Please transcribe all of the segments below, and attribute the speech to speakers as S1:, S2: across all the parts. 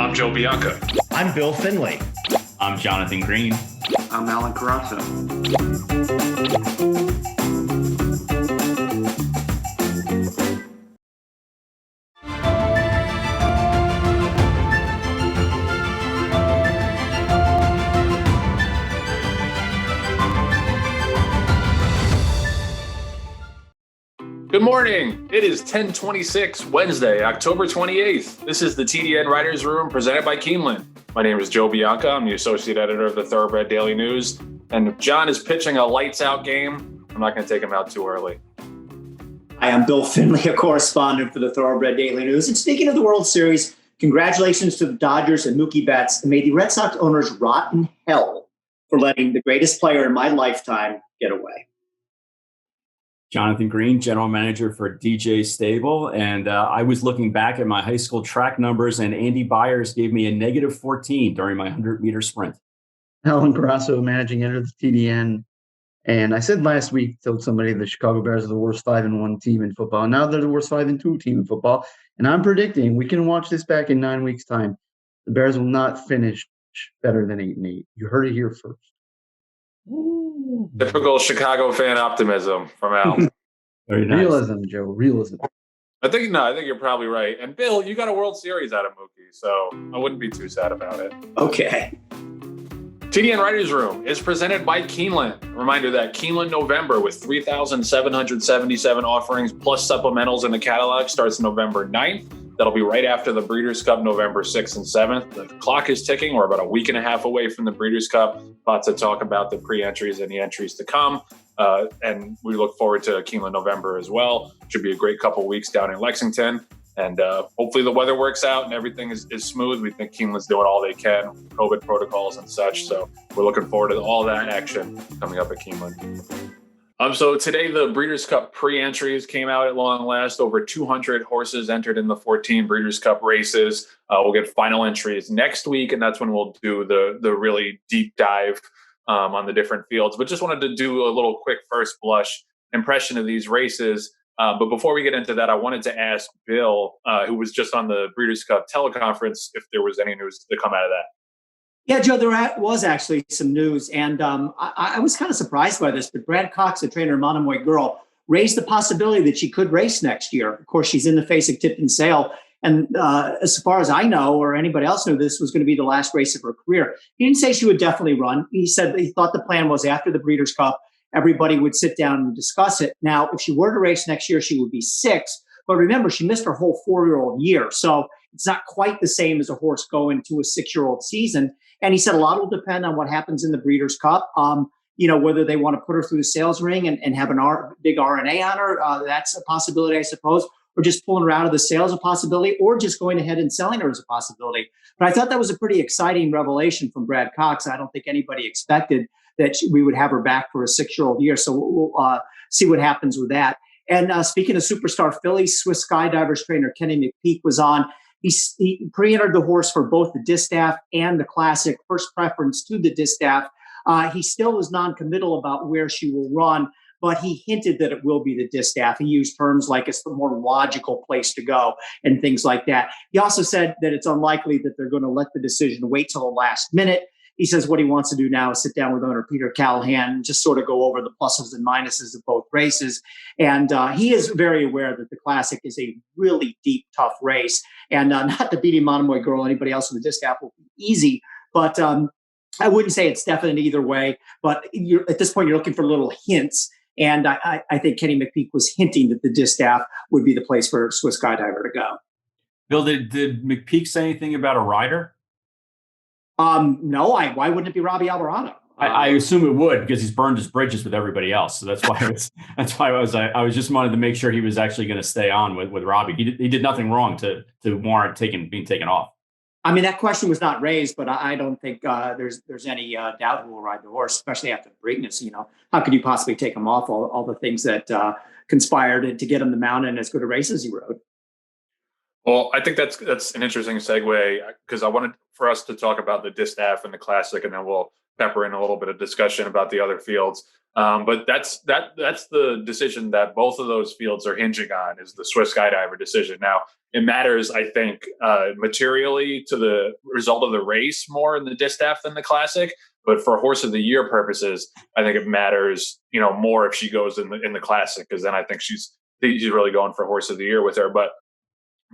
S1: I'm Joe Bianca.
S2: I'm Bill Finley.
S3: I'm Jonathan Green.
S4: I'm Alan Carrazzo.
S1: Good morning. It is 10:26 Wednesday, October 28th. This is the TDN Writers Room presented by Keeneland. My name is Joe Bianca. I'm the associate editor of the Thoroughbred Daily News. And if John is pitching a lights out game, I'm not going to take him out too early.
S5: Hi, I'm Bill Finley, a correspondent for the Thoroughbred Daily News. And speaking of the World Series, congratulations to the Dodgers and Mookie Betts. And may the Red Sox owners rot in hell for letting the greatest player in my lifetime get away.
S3: Jonathan Green, general manager for DJ Stable. And I was looking back at my high school track numbers, and Andy Beyer gave me a negative 14 during my 100-meter sprint.
S6: Alan Carrazzo, managing editor of the TDN. And I said last week, told somebody the Chicago Bears are the worst 5-1 team in football. Now they're the worst 5-2 team in football. And I'm predicting, we can watch this back in 9 weeks' time, the Bears will not finish better than 8-8. You heard it here first.
S1: Ooh. Typical Chicago fan optimism from Al.
S3: Very nice.
S6: Realism, Joe. Realism.
S1: I think you're probably right. And Bill, you got a World Series out of Mookie, so I wouldn't be too sad about it.
S5: Okay.
S1: TDN Writers Room is presented by Keeneland. Reminder that Keeneland November with 3,777 offerings plus supplementals in the catalog starts November 9th. That'll be right after the Breeders' Cup, November 6th and 7th. The clock is ticking. We're about a week and a half away from the Breeders' Cup. Lots to talk about the pre-entries and the entries to come. And we look forward to Keeneland November as well. Should be a great couple weeks down in Lexington. And hopefully the weather works out and everything is smooth. We think Keeneland's doing all they can, COVID protocols and such. So we're looking forward to all that action coming up at Keeneland. So today the Breeders' Cup pre-entries came out at long last. Over 200 horses entered in the 14 Breeders' Cup races. We'll get final entries next week, and that's when we'll do the really deep dive on the different fields. But just wanted to do a little quick first blush impression of these races. But before we get into that, I wanted to ask Bill, who was just on the Breeders' Cup teleconference, if there was any news to come out of that.
S5: Yeah, Joe, there was actually some news, and I was kind of surprised by this, but Brad Cox, the trainer of Monomoy Girl, raised the possibility that she could race next year. Of course, she's in the face of Tip and Sale, and as far as I know, or anybody else knew, this was going to be the last race of her career. He didn't say she would definitely run. He said that he thought the plan was after the Breeders' Cup, everybody would sit down and discuss it. Now, if she were to race next year, she would be 6. But remember, she missed her whole 4-year-old year. So it's not quite the same as a horse going to a 6-year-old season. And he said a lot will depend on what happens in the Breeders' Cup. Whether they want to put her through the sales ring and have big RNA on her, that's a possibility, I suppose. Or just pulling her out of the sales, a possibility, or just going ahead and selling her as a possibility. But I thought that was a pretty exciting revelation from Brad Cox. I don't think anybody expected that we would have her back for a 6-year-old year. So we'll see what happens with that. And speaking of superstar fillies, Swiss Skydivers trainer Kenny McPeek was on. He pre-entered the horse for both the Distaff and the Classic, first preference to the Distaff. He still is non-committal about where she will run, but he hinted that it will be the Distaff. He used terms like it's the more logical place to go and things like that. He also said that it's unlikely that they're going to let the decision wait till the last minute. He says what he wants to do now is sit down with owner Peter Callahan and just sort of go over the pluses and minuses of both races. And he is very aware that the Classic is a really deep, tough race. And not to beat Monomoy Girl, anybody else in the Distaff will be easy. But I wouldn't say it's definite either way. But at this point, you're looking for little hints. And I think Kenny McPeek was hinting that the Distaff would be the place for Swiss Skydiver to go.
S3: Bill, did McPeek say anything about a rider?
S5: No, why wouldn't it be Robbie Alvarado?
S3: I assume it would because he's burned his bridges with everybody else. So that's why I was just wanted to make sure he was actually going to stay on with Robbie. He did nothing wrong to warrant being taken off.
S5: I mean, that question was not raised, but I don't think there's any doubt who will ride the horse, especially after the Preakness. How could you possibly take him off all the things that conspired to get him the mount and as good a race as he rode?
S1: Well, I think that's an interesting segue because I wanted for us to talk about the Distaff and the Classic, and then we'll pepper in a little bit of discussion about the other fields. But that's the decision that both of those fields are hinging on, is the Swiss Skydiver decision. Now, it matters, I think, materially to the result of the race more in the distaff than the Classic. But for horse of the year purposes, I think it matters, more if she goes in the Classic, because then I think she's really going for horse of the year with her. But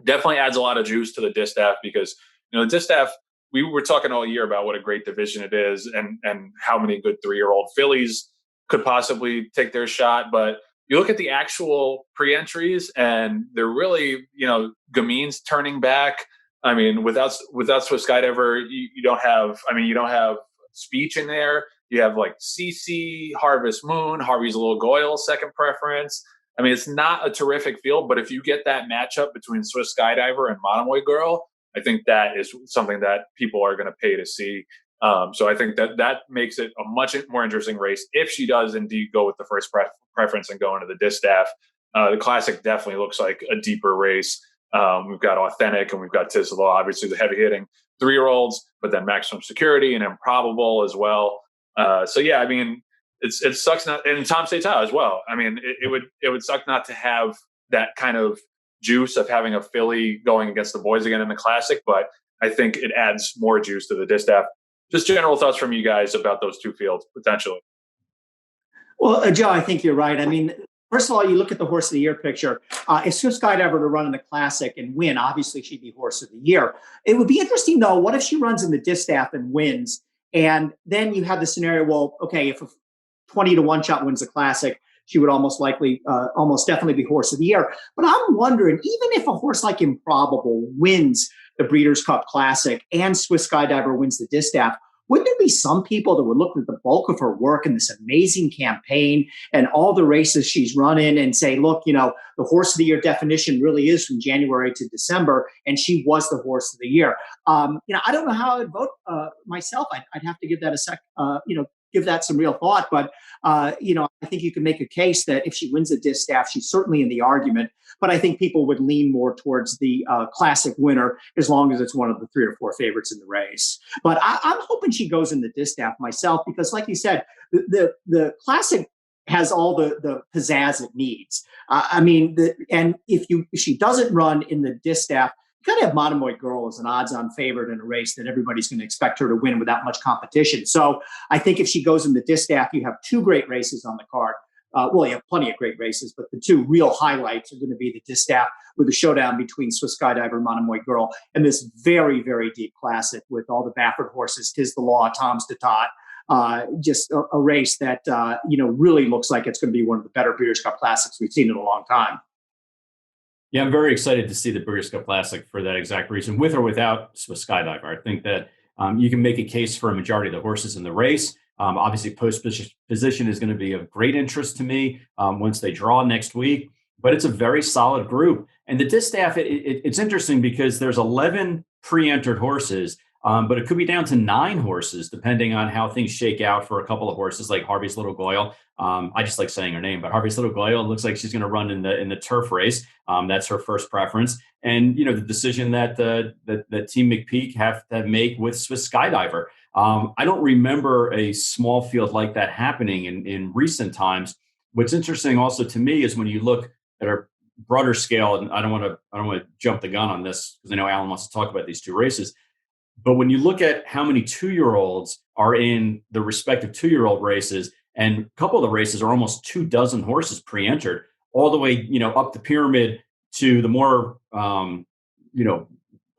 S1: definitely adds a lot of juice to the distaff, because the distaff, we were talking all year about what a great division it is, and how many good 3-year-old fillies could possibly take their shot. But you look at the actual pre-entries, and they're really, Gamin's turning back. I mean, without Swiss Skydiver, you don't have Speech in there. You have like CC, Harvest Moon, Harvey's Little Goyle, second preference. I mean, it's not a terrific field, but if you get that matchup between Swiss Skydiver and Monomoy Girl, I think that is something that people are going to pay to see. So I think that makes it a much more interesting race if she does indeed go with the first preference and go into the distaff. The Classic definitely looks like a deeper race. We've got Authentic and we've got Tisla, obviously the heavy hitting 3-year-olds, but then Maximum Security and Improbable as well. So yeah, I mean, it sucks not, and Tom Seta as well. I mean, it would suck not to have that kind of juice of having a filly going against the boys again in the Classic, but I think it adds more juice to the distaff. Just general thoughts from you guys about those two fields potentially.
S5: Well, Joe, I think you're right. I mean, first of all, you look at the horse of the year picture. If Swiss Skydiver to run in the Classic and win, obviously she'd be horse of the year. It would be interesting, though, what if she runs in the distaff and wins? And then you have the scenario, well, okay, if a 20-to-1 shot wins the Classic, she would almost definitely be horse of the year. But I'm wondering, even if a horse like Improbable wins the Breeders' Cup Classic and Swiss Skydiver wins the distaff, wouldn't there be some people that would look at the bulk of her work and this amazing campaign and all the races she's run in and say, look, the horse of the year definition really is from January to December, and she was the horse of the year. I don't know how I would vote myself. I'd have to give that give that some real thought. But, I think you can make a case that if she wins the distaff, she's certainly in the argument. But I think people would lean more towards the Classic winner as long as it's one of the 3 or 4 favorites in the race. But I'm hoping she goes in the distaff myself, because like you said, the Classic has all the pizzazz it needs. And if she doesn't run in the distaff, you kind of have Monomoy Girl as an odds-on favorite in a race that everybody's going to expect her to win without much competition. So I think if she goes in the distaff, you have 2 great races on the card. You have plenty of great races, but the 2 real highlights are going to be the distaff with a showdown between Swiss Skydiver and Monomoy Girl, and this very, very deep Classic with all the Baffert horses, Tis the Law, Tom's de Tot. Just a race that, really looks like it's going to be one of the better Breeders' Cup Classics we've seen in a long time.
S3: Yeah, I'm very excited to see the Breeders' Cup Classic for that exact reason, with or without Swiss Skydiver. I think that you can make a case for a majority of the horses in the race. Obviously, post position is going to be of great interest to me once they draw next week, but it's a very solid group. And the distaff, it's interesting because there's 11 pre-entered horses, but it could be down to 9 horses depending on how things shake out for a couple of horses like Harvey's Little Goyle. I just like saying her name, but Harvey's Little Goyle looks like she's going to run in the turf race. That's her first preference. And, the decision that Team McPeak have to make with Swiss Skydiver. I don't remember a small field like that happening in recent times. What's interesting also to me is when you look at our broader scale, and I don't want to jump the gun on this because I know Alan wants to talk about these 2 races. But when you look at how many 2-year-olds are in the respective 2-year-old races, and a couple of the races are almost 24 horses pre-entered, all the way, up the pyramid to the more, the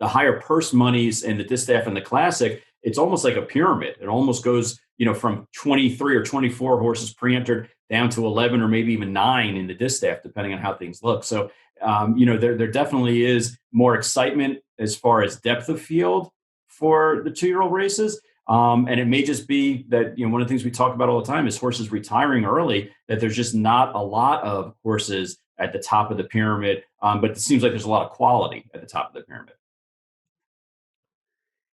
S3: higher purse monies and the distaff and the Classic, it's almost like a pyramid. It almost goes, from 23 or 24 horses pre-entered down to 11 or maybe even 9 in the distaff, depending on how things look. So, there definitely is more excitement as far as depth of field for the 2-year-old races. And it may just be that, one of the things we talk about all the time is horses retiring early, that there's just not a lot of horses at the top of the pyramid. But it seems like there's a lot of quality at the top of the pyramid.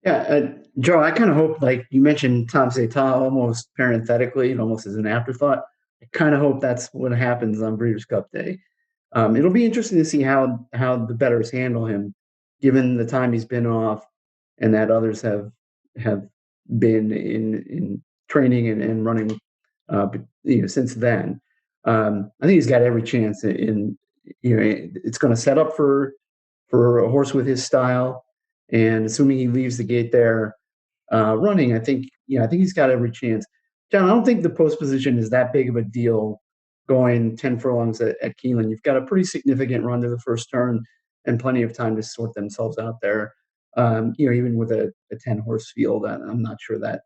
S6: Yeah, Joe, I kind of hope, like you mentioned, Tom Seta almost parenthetically and almost as an afterthought. I kind of hope that's what happens on Breeders' Cup Day. It'll be interesting to see how the bettors handle him, given the time he's been off, and that others have been in training and running, since then. I think he's got every chance it's going to set up for a horse with his style, and assuming he leaves the gate there running, I think he's got every chance. John, I don't think the post position is that big of a deal going 10 furlongs at Keeneland. You've got a pretty significant run to the first turn and plenty of time to sort themselves out there. Even with a 10 horse field, I'm not sure that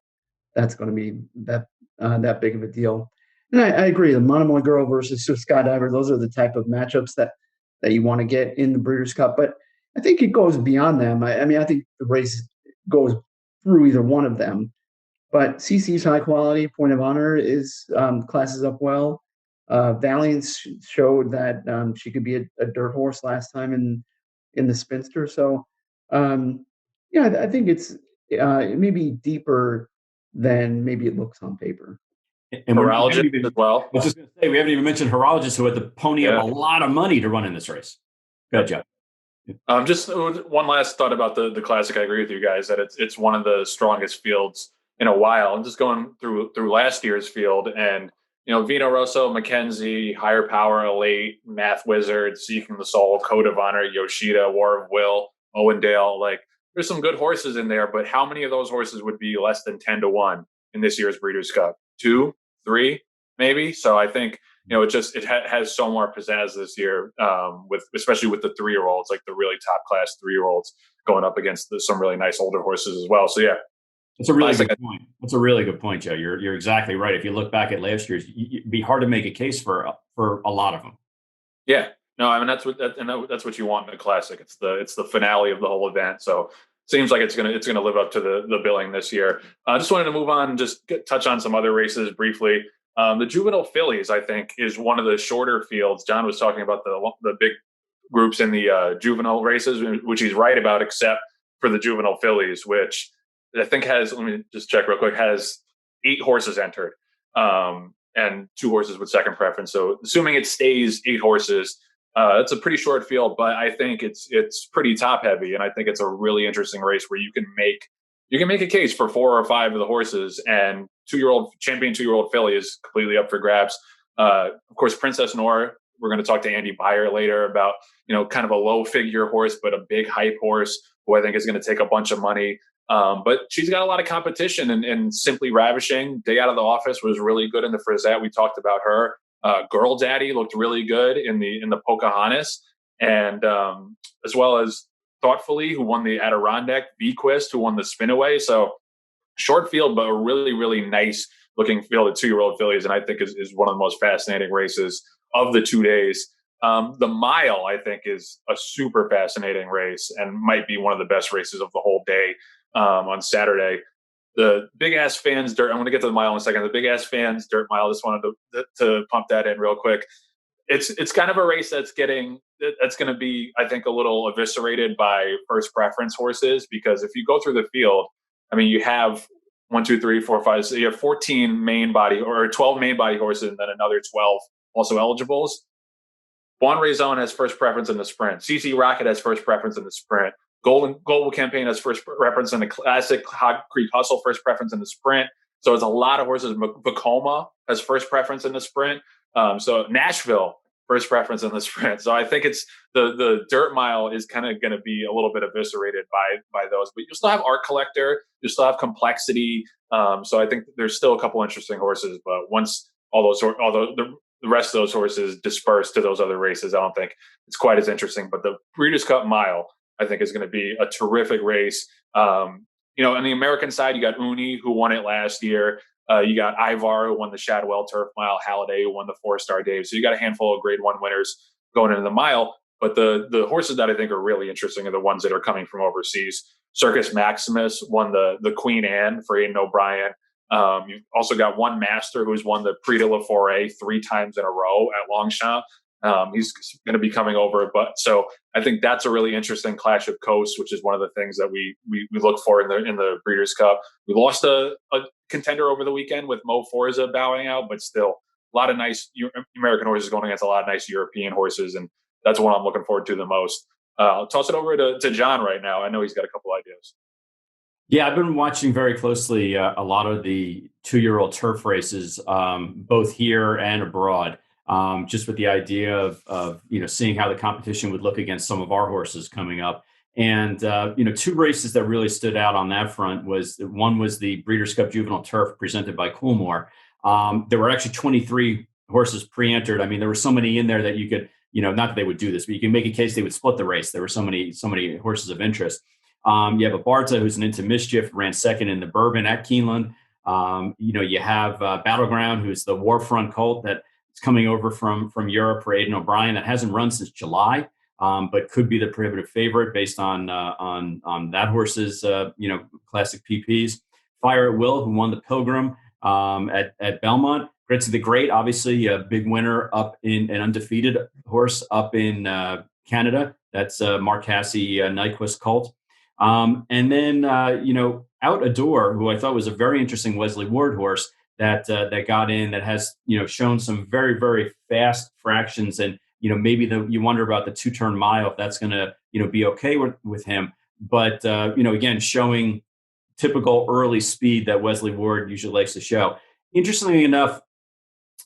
S6: that's going to be that big of a deal. And I agree. The Monomoy Girl versus Swiss Skydiver, those are the type of matchups that you want to get in the Breeders' Cup. But I think it goes beyond them. I mean, I think the race goes through either one of them. But CC's high quality, Point of Honor is classes up well. Valiant showed that she could be a dirt horse last time in the Spinster. So, I think it may be deeper than maybe it looks on paper.
S3: And
S1: Horologist as well.
S3: I was just going to say, we haven't even mentioned Horologist, who had to pony up a lot of money to run in this race. Good job.
S1: Just one last thought about the Classic. I agree with you guys that it's one of the strongest fields in a while. I'm just going through last year's field, and Vino Rosso, Mackenzie, Higher Power, Elate, Math Wizard, Seeking the Soul, Code of Honor, Yoshida, War of Will, Owendale. Like, there's some good horses in there, but how many of those horses would be less than 10-1 in this year's Breeders' Cup? 2, 3, maybe. So I think it has so more pizzazz this year, especially with the 3-year-olds, like the really top class 3-year-olds going up against some really nice older horses as well. So yeah,
S3: that's a really good point. That's a really good point, Joe. You're exactly right. If you look back at last year's, it'd be hard to make a case for a lot of them.
S1: Yeah, no, I mean that's what you want in a Classic. It's the finale of the whole event. So seems like it's gonna live up to the billing this year. I just wanted to move on and just touch on some other races briefly. The Juvenile Fillies, I think, is one of the shorter fields. John was talking about the big groups in the juvenile races, which he's right about, except for the Juvenile Fillies, which I think has, let me just check real quick, has 8 horses entered, and 2 horses with second preference. So assuming it stays 8 horses, it's a pretty short field, but I think it's pretty top heavy, and I think it's a really interesting race where you can make a case for 4 or 5 of the horses, and champion 2-year-old filly is completely up for grabs. Of course, Princess Nora, we're going to talk to Andy Beyer later about, kind of a low figure horse, but a big hype horse who I think is going to take a bunch of money. But she's got a lot of competition, and Simply Ravishing, Day Out of the Office, was really good in the Frisette. We talked about her. Girl Daddy looked really good in the Pocahontas, and as well as Thoughtfully, who won the Adirondack, Bequist, who won the Spinaway. So short field, but a really, really nice looking field of 2-year-old fillies, and I think is one of the most fascinating races of the 2 days. The Mile, I think, is a super fascinating race and might be one of the best races of the whole day on Saturday. The Big Ass Fans Dirt, I'm going to get to the Mile in a second. The Big Ass Fans Dirt Mile, just wanted to pump that in real quick. It's kind of a race that's going to be, I think, a little eviscerated by first preference horses, because if you go through the field, I mean, you have 1, 2, 3, 4, 5. So you have 14 main body or 12 main body horses, and then another 12 also eligibles. Bon Raison has first preference in the sprint. CC Rocket has first preference in the sprint. Global Campaign has first preference in the Classic. Hog Creek Hustle first preference in the sprint. So it's a lot of horses. Vacoma has first preference in the sprint. So Nashville first preference in the sprint. So I think it's the Dirt Mile is kind of going to be a little bit eviscerated by those. But you'll still have Art Collector. You still have Complexity. So I think there's still a couple interesting horses. But once the rest of those horses disperse to those other races, I don't think it's quite as interesting. But the Breeders' Cup Mile, I think, is going to be a terrific race. On the American side, you got Uni, who won it last year. You got Ivar, who won the Shadwell Turf Mile. Halliday, who won the 4-Star Dave. So you got a handful of Grade 1 winners going into the mile. But the horses that I think are really interesting are the ones that are coming from overseas. Circus Maximus won the Queen Anne for Aidan O'Brien. You've also got one master who's won the Prix de la Forêt 3 times in a row at Longchamp. He's going to be coming over, but so I think that's a really interesting clash of coasts, which is one of the things that we look for in the Breeders' Cup. We lost a contender over the weekend with Mo Forza bowing out, but still a lot of nice American horses going against a lot of nice European horses, and that's what I'm looking forward to the most. I'll toss it over to John right now. I know he's got a couple ideas.
S3: Yeah, I've been watching very closely a lot of the 2-year-old turf races, both here and abroad. Just with the idea of seeing how the competition would look against some of our horses coming up. And two races that really stood out on that front was one was the Breeders' Cup Juvenile Turf presented by Coolmore. There were actually 23 horses pre-entered. I mean, there were so many in there that you could, not that they would do this, but you can make a case they would split the race. There were so many horses of interest. You have a Barta who's an Into Mischief, ran second in the Bourbon at Keeneland. You have Battleground, who's the Warfront colt that's coming over from Europe for Aidan O'Brien that hasn't run since July, but could be the prohibitive favorite based on that horse's classic PPs. Fire at Will, who won the Pilgrim at Belmont. Gritzy the Great, obviously a big winner up in an undefeated horse up in Canada. That's Mark Hasse Nyquist colt. And then, Out a Door, who I thought was a very interesting Wesley Ward horse that got in, that has, shown some very, very fast fractions. And, maybe you wonder about the 2-turn mile, if that's going to, be okay with him. But, again, showing typical early speed that Wesley Ward usually likes to show. Interestingly enough,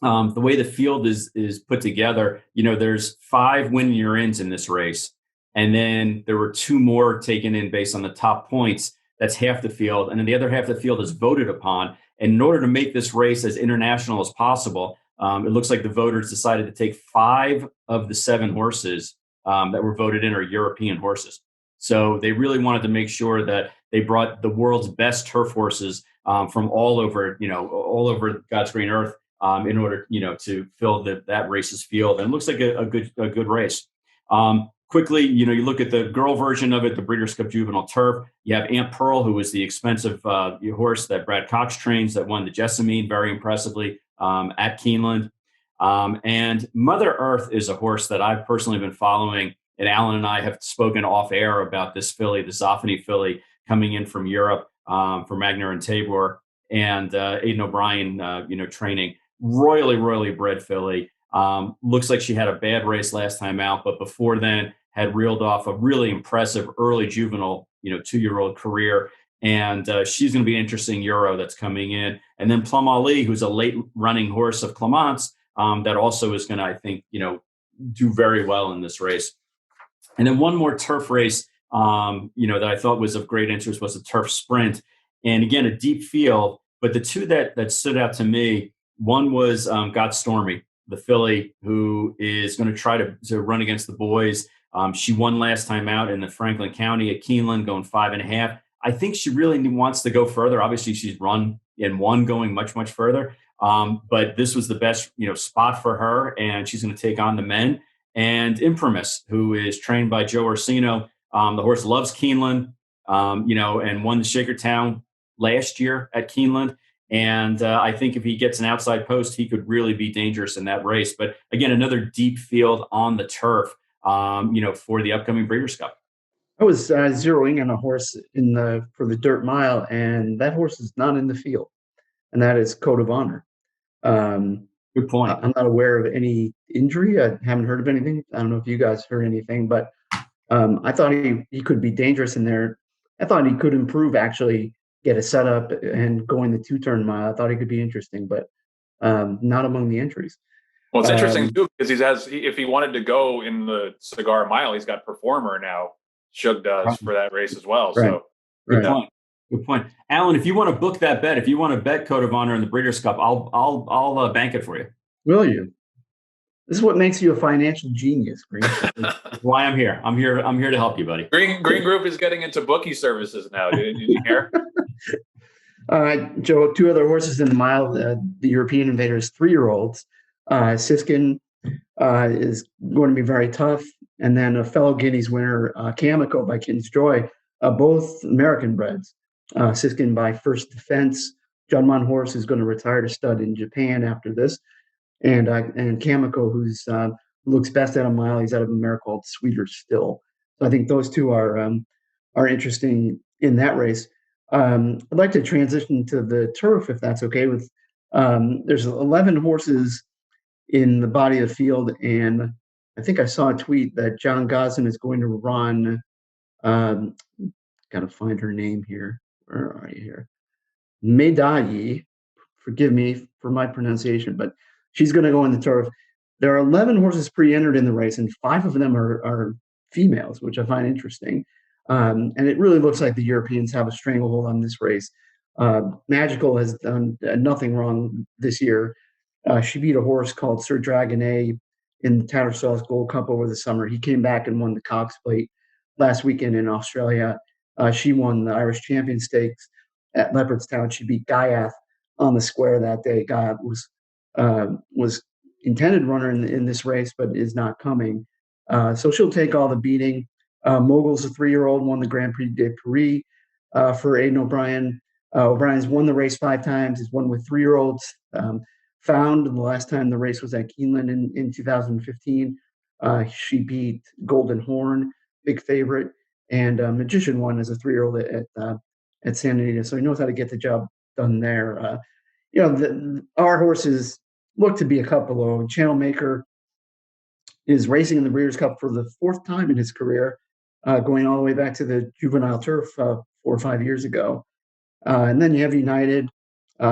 S3: the way the field is put together, there's 5 win-your-ins in this race. And then there were 2 more taken in based on the top points. That's half the field. And then the other half of the field is voted upon. And in order to make this race as international as possible, it looks like the voters decided to take 5 of the 7 horses that were voted in are European horses. So they really wanted to make sure that they brought the world's best turf horses from all over God's green earth in order, to fill that race's field. And it looks like a good race. Quickly, you look at the girl version of it, the Breeders' Cup Juvenile Turf. You have Aunt Pearl, who was the expensive horse that Brad Cox trains that won the Jessamine very impressively at Keeneland. And Mother Earth is a horse that I've personally been following. And Alan and I have spoken off air about this filly, the Zoffany filly, coming in from Europe for Magner and Tabor, and Aidan O'Brien, training. Royally bred filly. Looks like she had a bad race last time out, but before then had reeled off a really impressive early juvenile, 2-year-old career. And she's going to be an interesting Euro that's coming in. And then Plum Ali, who's a late running horse of Clement's, that also is going to, I think, do very well in this race. And then one more turf race, that I thought was of great interest was the turf sprint. And again, a deep field, but the 2 that stood out to me, one was Got Stormy, the filly, who is going to try to run against the boys. She won last time out in the Franklin County at Keeneland, going 5.5. I think she really wants to go further. Obviously, she's run in one going much, much further. But this was the best, spot for her, and she's going to take on the men. And Imprimis, who is trained by Joe Orsino. The horse loves Keeneland, and won the Shakertown last year at Keeneland. And I think if he gets an outside post, he could really be dangerous in that race. But again, another deep field on the turf, for the upcoming Breeders' Cup.
S6: I was zeroing on a horse for the dirt mile, and that horse is not in the field, and that is Code of Honor.
S3: Good point.
S6: I'm not aware of any injury. I haven't heard of anything. I don't know if you guys heard anything, but I thought he could be dangerous in there. I thought he could improve, actually, get a setup and going the 2-turn mile. I thought he could be interesting, but not among the entries.
S1: Well, it's interesting too, because if he wanted to go in the Cigar Mile, he's got Performer now. Shug does for that race as well.
S6: Right.
S1: So
S3: Good point. Alan, if you want to book that bet, if you want to bet Code of Honor in the Breeders' Cup, I'll bank it for you.
S6: Will you? This is what makes you a financial genius, Green.
S3: That's why I'm here. I'm here to help you, buddy.
S1: Green Group is getting into bookie services now. Did you hear?
S6: Joe, 2 other horses in the mile, the European Invaders 3-year-olds. Siskin is going to be very tough. And then a fellow Guineas winner, Kamiko by Kins Joy, both American breds. Siskin by First Defense. John Monhorse is going to retire to stud in Japan after this. And Kamiko, who's looks best at a mile. He's out of a mare called Sweeter Still. So I think those 2 are interesting in that race. I'd like to transition to the turf, if that's okay. With there's 11 horses in the body of the field, and I think I saw a tweet that John Gosden is going to run. Got to find her name here. right here. Medaille, forgive me for my pronunciation, but she's going to go in the turf. There are 11 horses pre-entered in the race, and 5 of them are females, which I find interesting. And it really looks like the Europeans have a stranglehold on this race. Magical has done nothing wrong this year. She beat a horse called Sir Dragonet in the Tattersall's Gold Cup over the summer. He came back and won the Cox Plate last weekend in Australia. She won the Irish Champion Stakes at Leopardstown. She beat Gaiath on the square that day. Gaiath was intended runner in this race, but is not coming. So she'll take all the beating. Mogul's a 3-year-old, won the Grand Prix de Paris for Aidan O'Brien. O'Brien's won the race 5 times. He's won with 3-year-olds. Found the last time the race was at Keeneland in 2015. She beat Golden Horn, big favorite, and Magician won as a 3-year-old at Santa Anita. So he knows how to get the job done there. Our horses look to be a cup below. Channel Maker is racing in the Breeders' Cup for the 4th time in his career, going all the way back to the juvenile turf 4 or 5 years ago. And then you have United,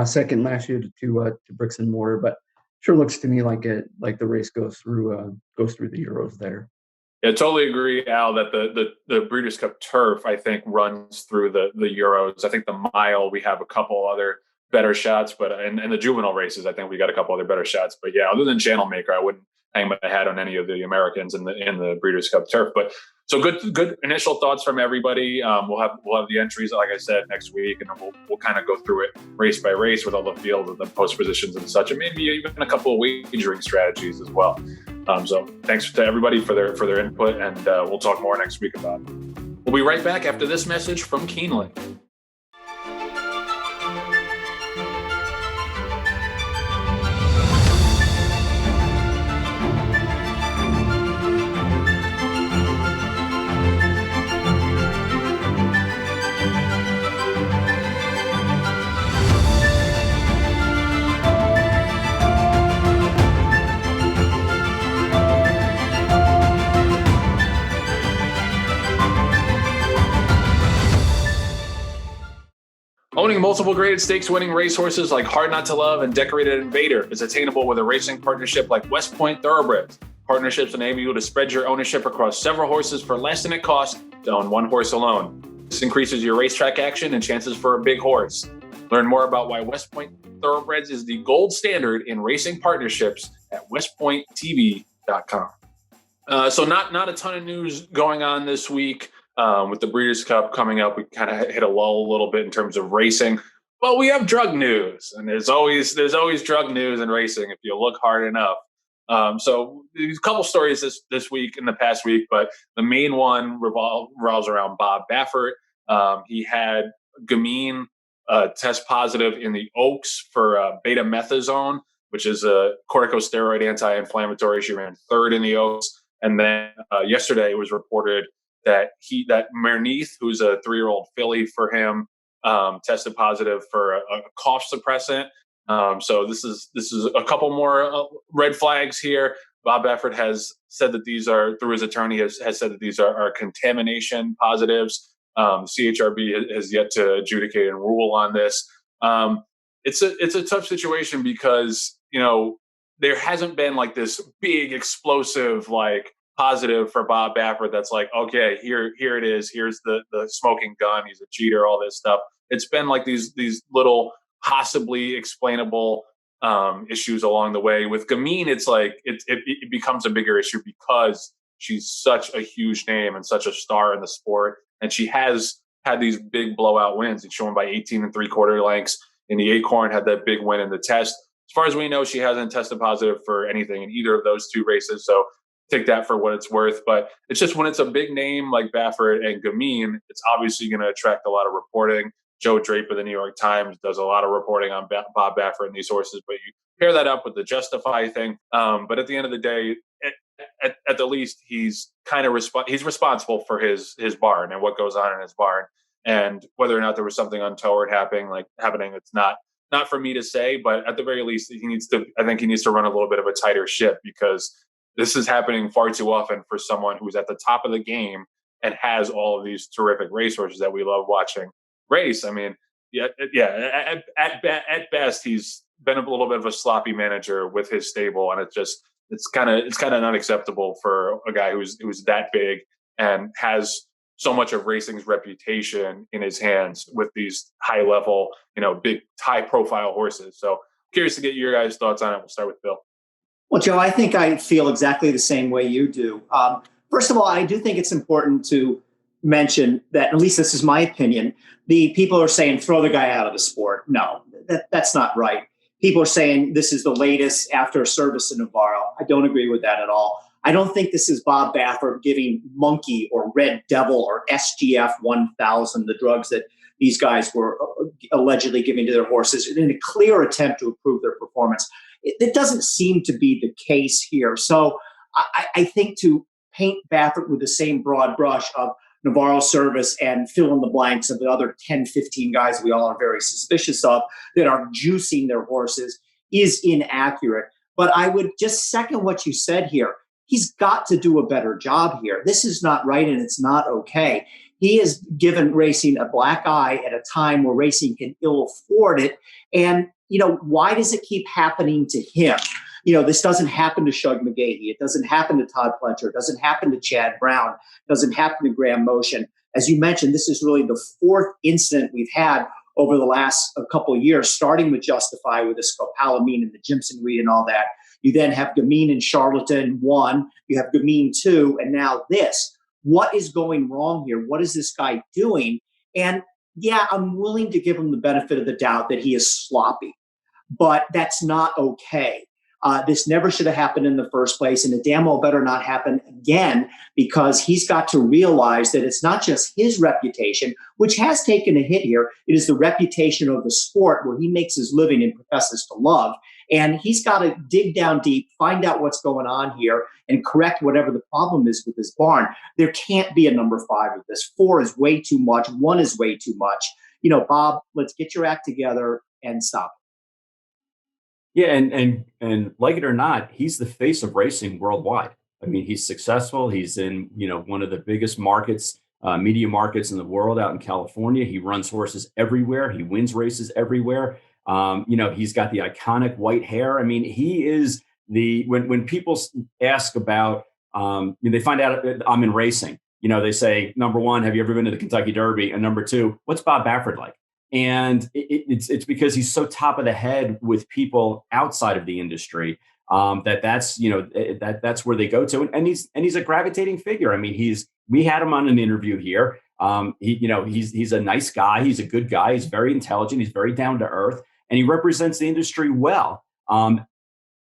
S6: second last year to Bricks and Mortar, but sure looks to me like the race goes through the Euros there.
S1: Yeah, totally agree, Al, that the Breeders' Cup turf, I think, runs through the Euros. I think the mile, we have a couple other better shots, but and the juvenile races, I think we got a couple other better shots. But yeah, other than Channel Maker, I wouldn't hang my hat on any of the Americans in the Breeders' Cup turf. But so good initial thoughts from everybody. We'll have the entries, like I said, next week, and we'll kind of go through it race by race with all the field and the post positions and such, and maybe even a couple of wagering strategies as well. So thanks to everybody for their input, and we'll talk more next week about it. We'll be right back after this message from Keeneland. Owning multiple graded stakes winning racehorses like Hard Not to Love and Decorated Invader is attainable with a racing partnership like West Point Thoroughbreds. Partnerships enable you to spread your ownership across several horses for less than it costs to own one horse alone. This increases your racetrack action and chances for a big horse. Learn more about why West Point Thoroughbreds is the gold standard in racing partnerships at westpointtv.com. So not a ton of news going on this week. With the Breeders' Cup coming up, we kind of hit a lull a little bit in terms of racing. But we have drug news, and there's always drug news in racing if you look hard enough. So there's a couple stories this week in the past week, but the main one revolves around Bob Baffert. He had Gamine test positive in the Oaks for betamethasone, which is a corticosteroid anti-inflammatory. She ran 3rd in the Oaks, and then yesterday it was reported that Merneith, who's a 3-year-old filly for him, tested positive for a cough suppressant. So this is a couple more red flags here. Bob Baffert has said that these are, through his attorney, has said that these are contamination positives. CHRB has yet to adjudicate and rule on this. It's a tough situation because there hasn't been like this big explosive positive for Bob Baffert that's like, okay, here it is. Here's the smoking gun. He's a cheater, all this stuff. It's been like these little possibly explainable issues along the way. With Gamine, it's like it becomes a bigger issue because she's such a huge name and such a star in the sport. And she has had these big blowout wins. She won by 18 3/4 lengths in the Acorn, had that big win in the test. As far as we know, she hasn't tested positive for anything in either of those 2 races. So take that for what it's worth. But it's just when it's a big name like Baffert and Gamine, it's obviously going to attract a lot of reporting. Joe Draper, the New York Times, does a lot of reporting on Bob Baffert and these horses. But you pair that up with the Justify thing. But at the end of the day, at the least, he's kind of he's responsible for his barn and what goes on in his barn. And whether or not there was something untoward happening, it's not for me to say. But at the very least, I think he needs to run a little bit of a tighter ship, because this is happening far too often for someone who's at the top of the game and has all of these terrific racehorses that we love watching race. I mean, At best, he's been a little bit of a sloppy manager with his stable, and it's kind of unacceptable for a guy who's that big and has so much of racing's reputation in his hands with these high level, big high profile horses. So curious to get your guys' thoughts on it. We'll start with Bill.
S5: Well, Joe, I think I feel exactly the same way you do. First of all, I do think it's important to mention that, at least this is my opinion, the people are saying throw the guy out of the sport. No, that's not right. People are saying this is the latest after service in Navarro. I don't agree with that at all. I don't think this is Bob Baffert giving Monkey or Red Devil or SGF 1000, the drugs that these guys were allegedly giving to their horses, in a clear attempt to improve their performance. It doesn't seem to be the case here. So I think to paint Baffert with the same broad brush of Navarro Service and fill in the blanks of the other 10, 15 guys we all are very suspicious of that are juicing their horses is inaccurate. But I would just second what you said here. He's got to do a better job here. This is not right, and it's not okay. He has given racing a black eye at a time where racing can ill afford it. And, why does it keep happening to him? This doesn't happen to Shug McGahee. It doesn't happen to Todd Pletcher. It doesn't happen to Chad Brown. It doesn't happen to Graham Motion. As you mentioned, this is really the fourth incident we've had over the last couple of years, starting with Justify with the scopolamine and the Jimson weed and all that. You then have Gamine and Charlatan 1. You have Gamine 2, and now this. What is going wrong here? What is this guy doing? And yeah, I'm willing to give him the benefit of the doubt that he is sloppy, but that's not okay. This never should have happened in the first place, and it damn well better not happen again, because he's got to realize that it's not just his reputation, which has taken a hit here. It is the reputation of the sport where he makes his living and professes to love. And he's got to dig down deep, find out what's going on here, and correct whatever the problem is with this barn. There can't be a number 5 of this. 4 is way too much. 1 is way too much. Bob, let's get your act together and stop.
S3: Yeah, and like it or not, he's the face of racing worldwide. I mean, he's successful. He's in one of the biggest markets, media markets in the world, out in California. He runs horses everywhere. He wins races everywhere. He's got the iconic white hair. I mean, he is when people ask about, they find out I'm in racing. They say, number 1, have you ever been to the Kentucky Derby? And number 2, what's Bob Baffert like? And it's because he's so top of the head with people outside of the industry that's where they go to, and he's a gravitating figure. I mean, we had him on an interview here. He's a nice guy. He's a good guy. He's very intelligent. He's very down to earth, and he represents the industry well. From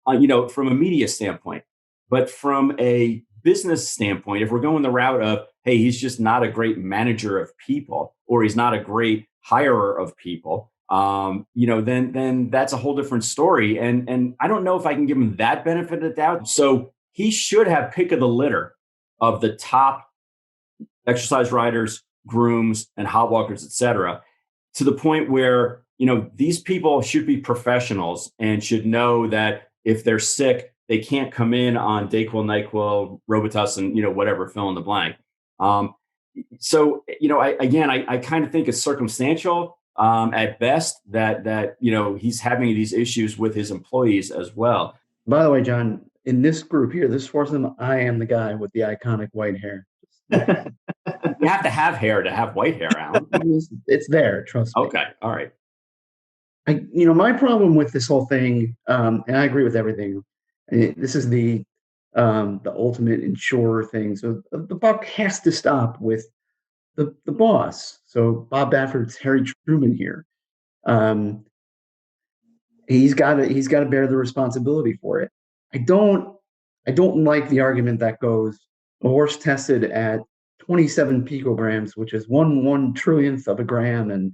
S3: a media standpoint, but from a business standpoint, if we're going the route of, hey, he's just not a great manager of people, or he's not a great hirer of people, then that's a whole different story. And I don't know if I can give him that benefit of the doubt. So he should have pick of the litter of the top exercise riders, grooms, and hot walkers, et cetera, to the point where, these people should be professionals and should know that if they're sick, they can't come in on Dayquil, NyQuil, Robitussin, whatever, fill in the blank. So, I kind of think it's circumstantial at best that he's having these issues with his employees as well.
S6: By the way, John, in this group here, this foursome, I am the guy with the iconic white hair.
S3: You have to have hair to have white hair, Alan.
S6: It's there, trust me.
S3: Okay, all right.
S6: My problem with this whole thing, and I agree with everything. This is the ultimate insurer thing. So the buck has to stop with the boss. So Bob Baffert's Harry Truman here. He's got to bear the responsibility for it. I don't like the argument that goes, a horse tested at 27 picograms, which is 1/1 of a gram,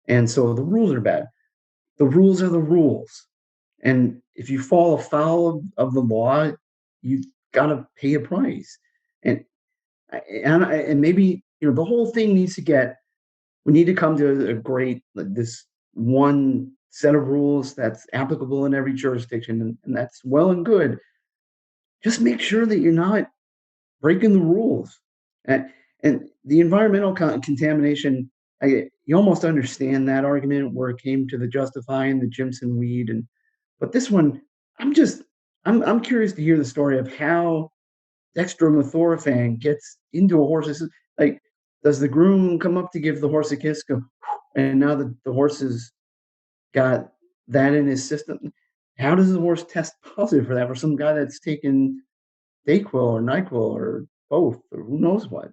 S6: and so the rules are bad. The rules are the rules, and if you fall afoul of the law, you've got to pay a price. And maybe the whole thing needs to get. We need to come to this one set of rules that's applicable in every jurisdiction, and that's well and good. Just make sure that you're not breaking the rules. And the environmental contamination, you almost understand that argument where it came to the justifying the Jimson weed, but this one, I'm curious to hear the story of how dextromethorphan gets into a horse's, like, does the groom come up to give the horse a kiss, go, and now the horse has got that in his system? How does the horse test positive for that for some guy that's taken Dayquil or NyQuil or both or who knows what?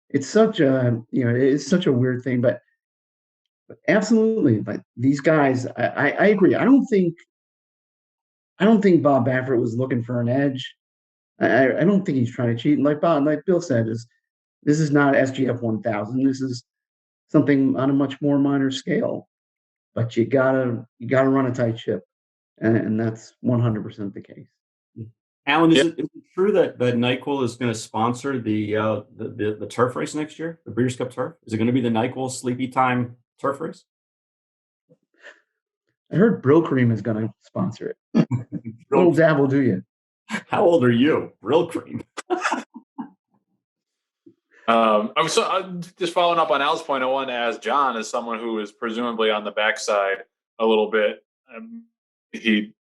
S6: It's such a, it's such a weird thing, but absolutely. But these guys, I agree. I don't think Bob Baffert was looking for an edge. I don't think he's trying to cheat. And like Bill said, this is not SGF 1000. This is something on a much more minor scale. But you gotta run a tight ship, and that's 100% the case.
S3: Alan, is it true that NyQuil is going to sponsor the turf race next year, the Breeders' Cup Turf? Is it going to be the NyQuil Sleepy Time Turf Race?
S6: I heard Brill Cream is going to sponsor it. Little dabble, do you?
S3: How old are you? Brill Cream.
S1: Just following up on Al's point, I wanted to ask John, as someone who is presumably on the backside a little bit, he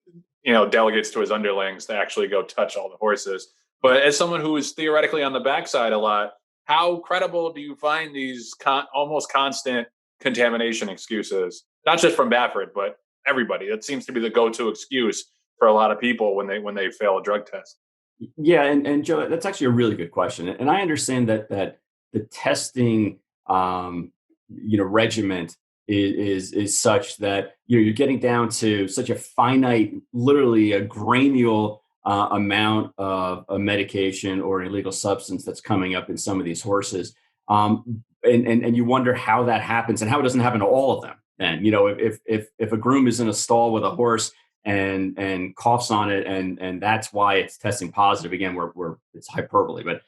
S1: delegates to his underlings to actually go touch all the horses. But as someone who is theoretically on the backside a lot, how credible do you find these almost constant contamination excuses? Not just from Baffert, but everybody. That seems to be the go-to excuse for a lot of people when they fail a drug test.
S3: Yeah, and Joe, that's actually a really good question, and I understand that the testing, regiment is such that you're getting down to such a finite, literally a granule amount of a medication or an illegal substance that's coming up in some of these horses, and you wonder how that happens and how it doesn't happen to all of them. And if a groom is in a stall with a horse and coughs on it, and that's why it's testing positive. Again, we're it's hyperbole, but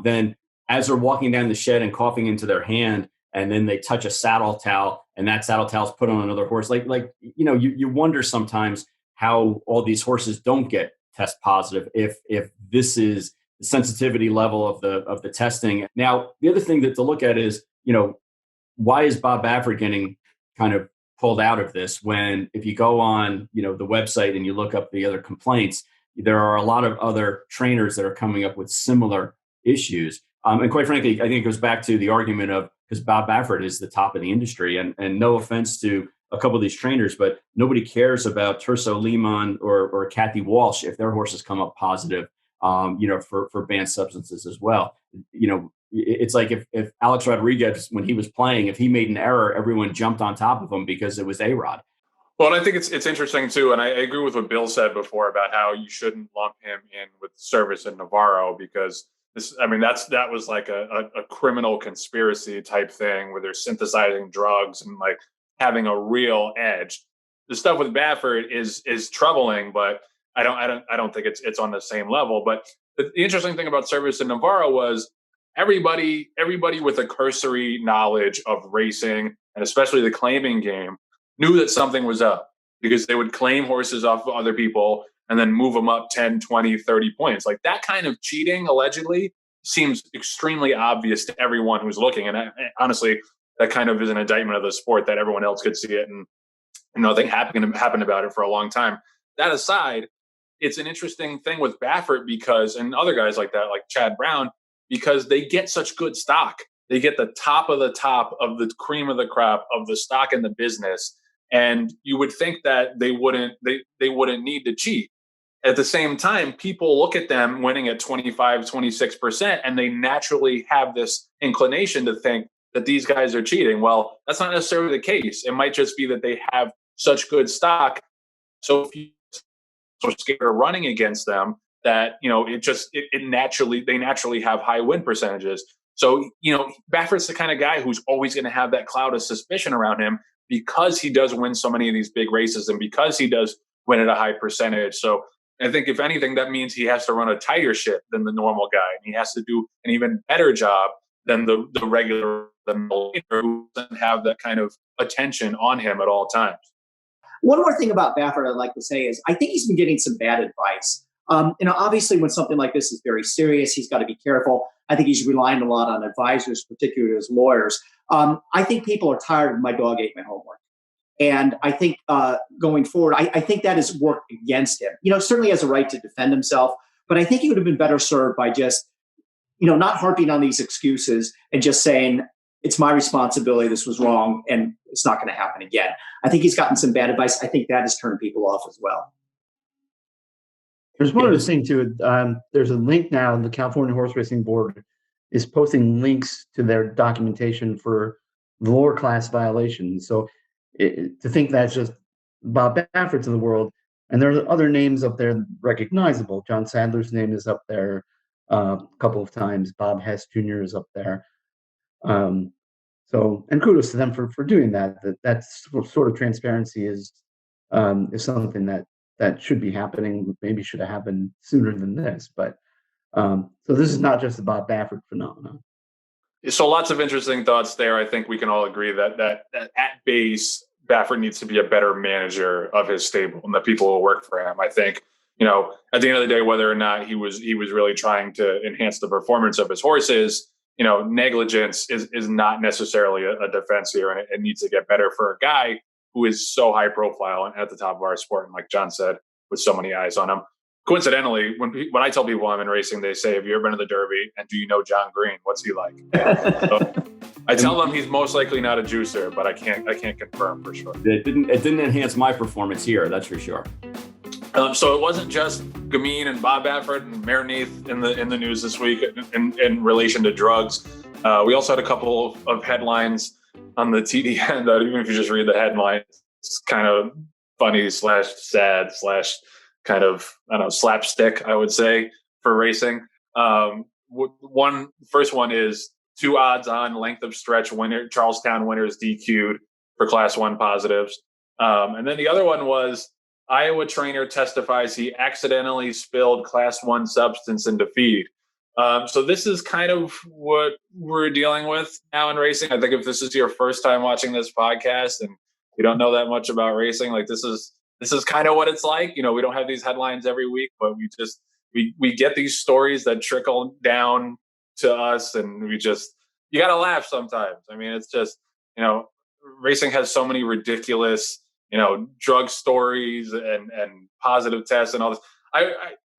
S3: then as they're walking down the shed and coughing into their hand, and then they touch a saddle towel, and that saddle towel's put on another horse. You wonder sometimes how all these horses don't get test positive if this is the sensitivity level of the testing. Now, the other thing to look at is, why is Bob Baffert getting kind of pulled out of this, when if you go on the website and you look up the other complaints, there are a lot of other trainers that are coming up with similar issues. And quite frankly, I think it goes back to the argument of, because Bob Baffert is the top of the industry, and no offense to a couple of these trainers, but nobody cares about Terso Lehman or Kathy Walsh if their horses come up positive, for banned substances as well. It's like if Alex Rodriguez, when he was playing, if he made an error, everyone jumped on top of him because it was A-Rod.
S1: Well, and I think it's interesting too, and I agree with what Bill said before about how you shouldn't lump him in with Service and Navarro, because that was like a criminal conspiracy type thing where they're synthesizing drugs and like having a real edge. The stuff with Baffert is troubling, but I don't think it's on the same level. But the interesting thing about Service and Navarro was everybody with a cursory knowledge of racing, and especially the claiming game, knew that something was up, because they would claim horses off of other people and then move them up 10, 20, 30 points. Like that kind of cheating, allegedly, seems extremely obvious to everyone who's looking. And honestly, that kind of is an indictment of the sport, that everyone else could see it and nothing happened about it for a long time. That aside, it's an interesting thing with Baffert and other guys like that, like Chad Brown, because they get such good stock. They get the top of the cream of the crop of the stock in the business. And you would think that they wouldn't need to cheat. At the same time, people look at them winning at 25, 26%, and they naturally have this inclination to think that these guys are cheating. Well, that's not necessarily the case. It might just be that they have such good stock. So if you are scared of running against them, that, they naturally have high win percentages. So, Baffert's the kind of guy who's always going to have that cloud of suspicion around him, because he does win so many of these big races and because he does win at a high percentage. So I think if anything, that means he has to run a tighter ship than the normal guy. And he has to do an even better job than the regular who doesn't have that kind of attention on him at all times.
S5: One more thing about Baffert I'd like to say is I think he's been getting some bad advice. Obviously when something like this is very serious, he's got to be careful. I think he's relying a lot on advisors, particularly his lawyers. I think people are tired of my dog ate my homework. And I think going forward, I think that has worked against him. Certainly has a right to defend himself, but I think he would have been better served by just, not harping on these excuses and just saying, it's my responsibility, this was wrong, and it's not going to happen again. I think he's gotten some bad advice. I think that has turned people off as well.
S6: There's one other thing too. There's a link now. The California Horse Racing Board is posting links to their documentation for the lower class violations. So to think that's just Bob Baffert's of the world, and there are other names up there recognizable. John Sadler's name is up there a couple of times. Bob Hess Jr. is up there. And kudos to them for doing that. That sort of transparency is something that should be happening. Maybe should have happened sooner than this. But so this is not just a Bob Baffert phenomenon.
S1: So lots of interesting thoughts there. I think we can all agree that at base, Baffert needs to be a better manager of his stable and the people who work for him. I think, at the end of the day, whether or not he was really trying to enhance the performance of his horses, negligence is not necessarily a defense here, and it needs to get better for a guy who is so high profile and at the top of our sport. And like John said, with so many eyes on him. Coincidentally, when I tell people I'm in racing, they say, have you ever been to the Derby? And do you know John Green? What's he like? So I tell them he's most likely not a juicer, but I can't confirm for sure.
S3: It didn't enhance my performance here, that's for sure.
S1: So it wasn't just Gamine and Bob Baffert and Mare Neath in the news this week in relation to drugs. We also had a couple of headlines on the TDN that even if you just read the headline, it's kind of funny / sad / kind of, slapstick, I would say, for racing. First one is 2 odds on length of stretch winner, Charlestown winners DQ'd for Class 1 positives. And then the other one was Iowa trainer testifies he accidentally spilled Class 1 substance into feed. So this is kind of what we're dealing with now in racing. I think if this is your first time watching this podcast and you don't know that much about racing, like this is kind of what it's like. We don't have these headlines every week, but we get these stories that trickle down to us, and you got to laugh sometimes. I mean, it's just, racing has so many ridiculous, drug stories and positive tests and all this.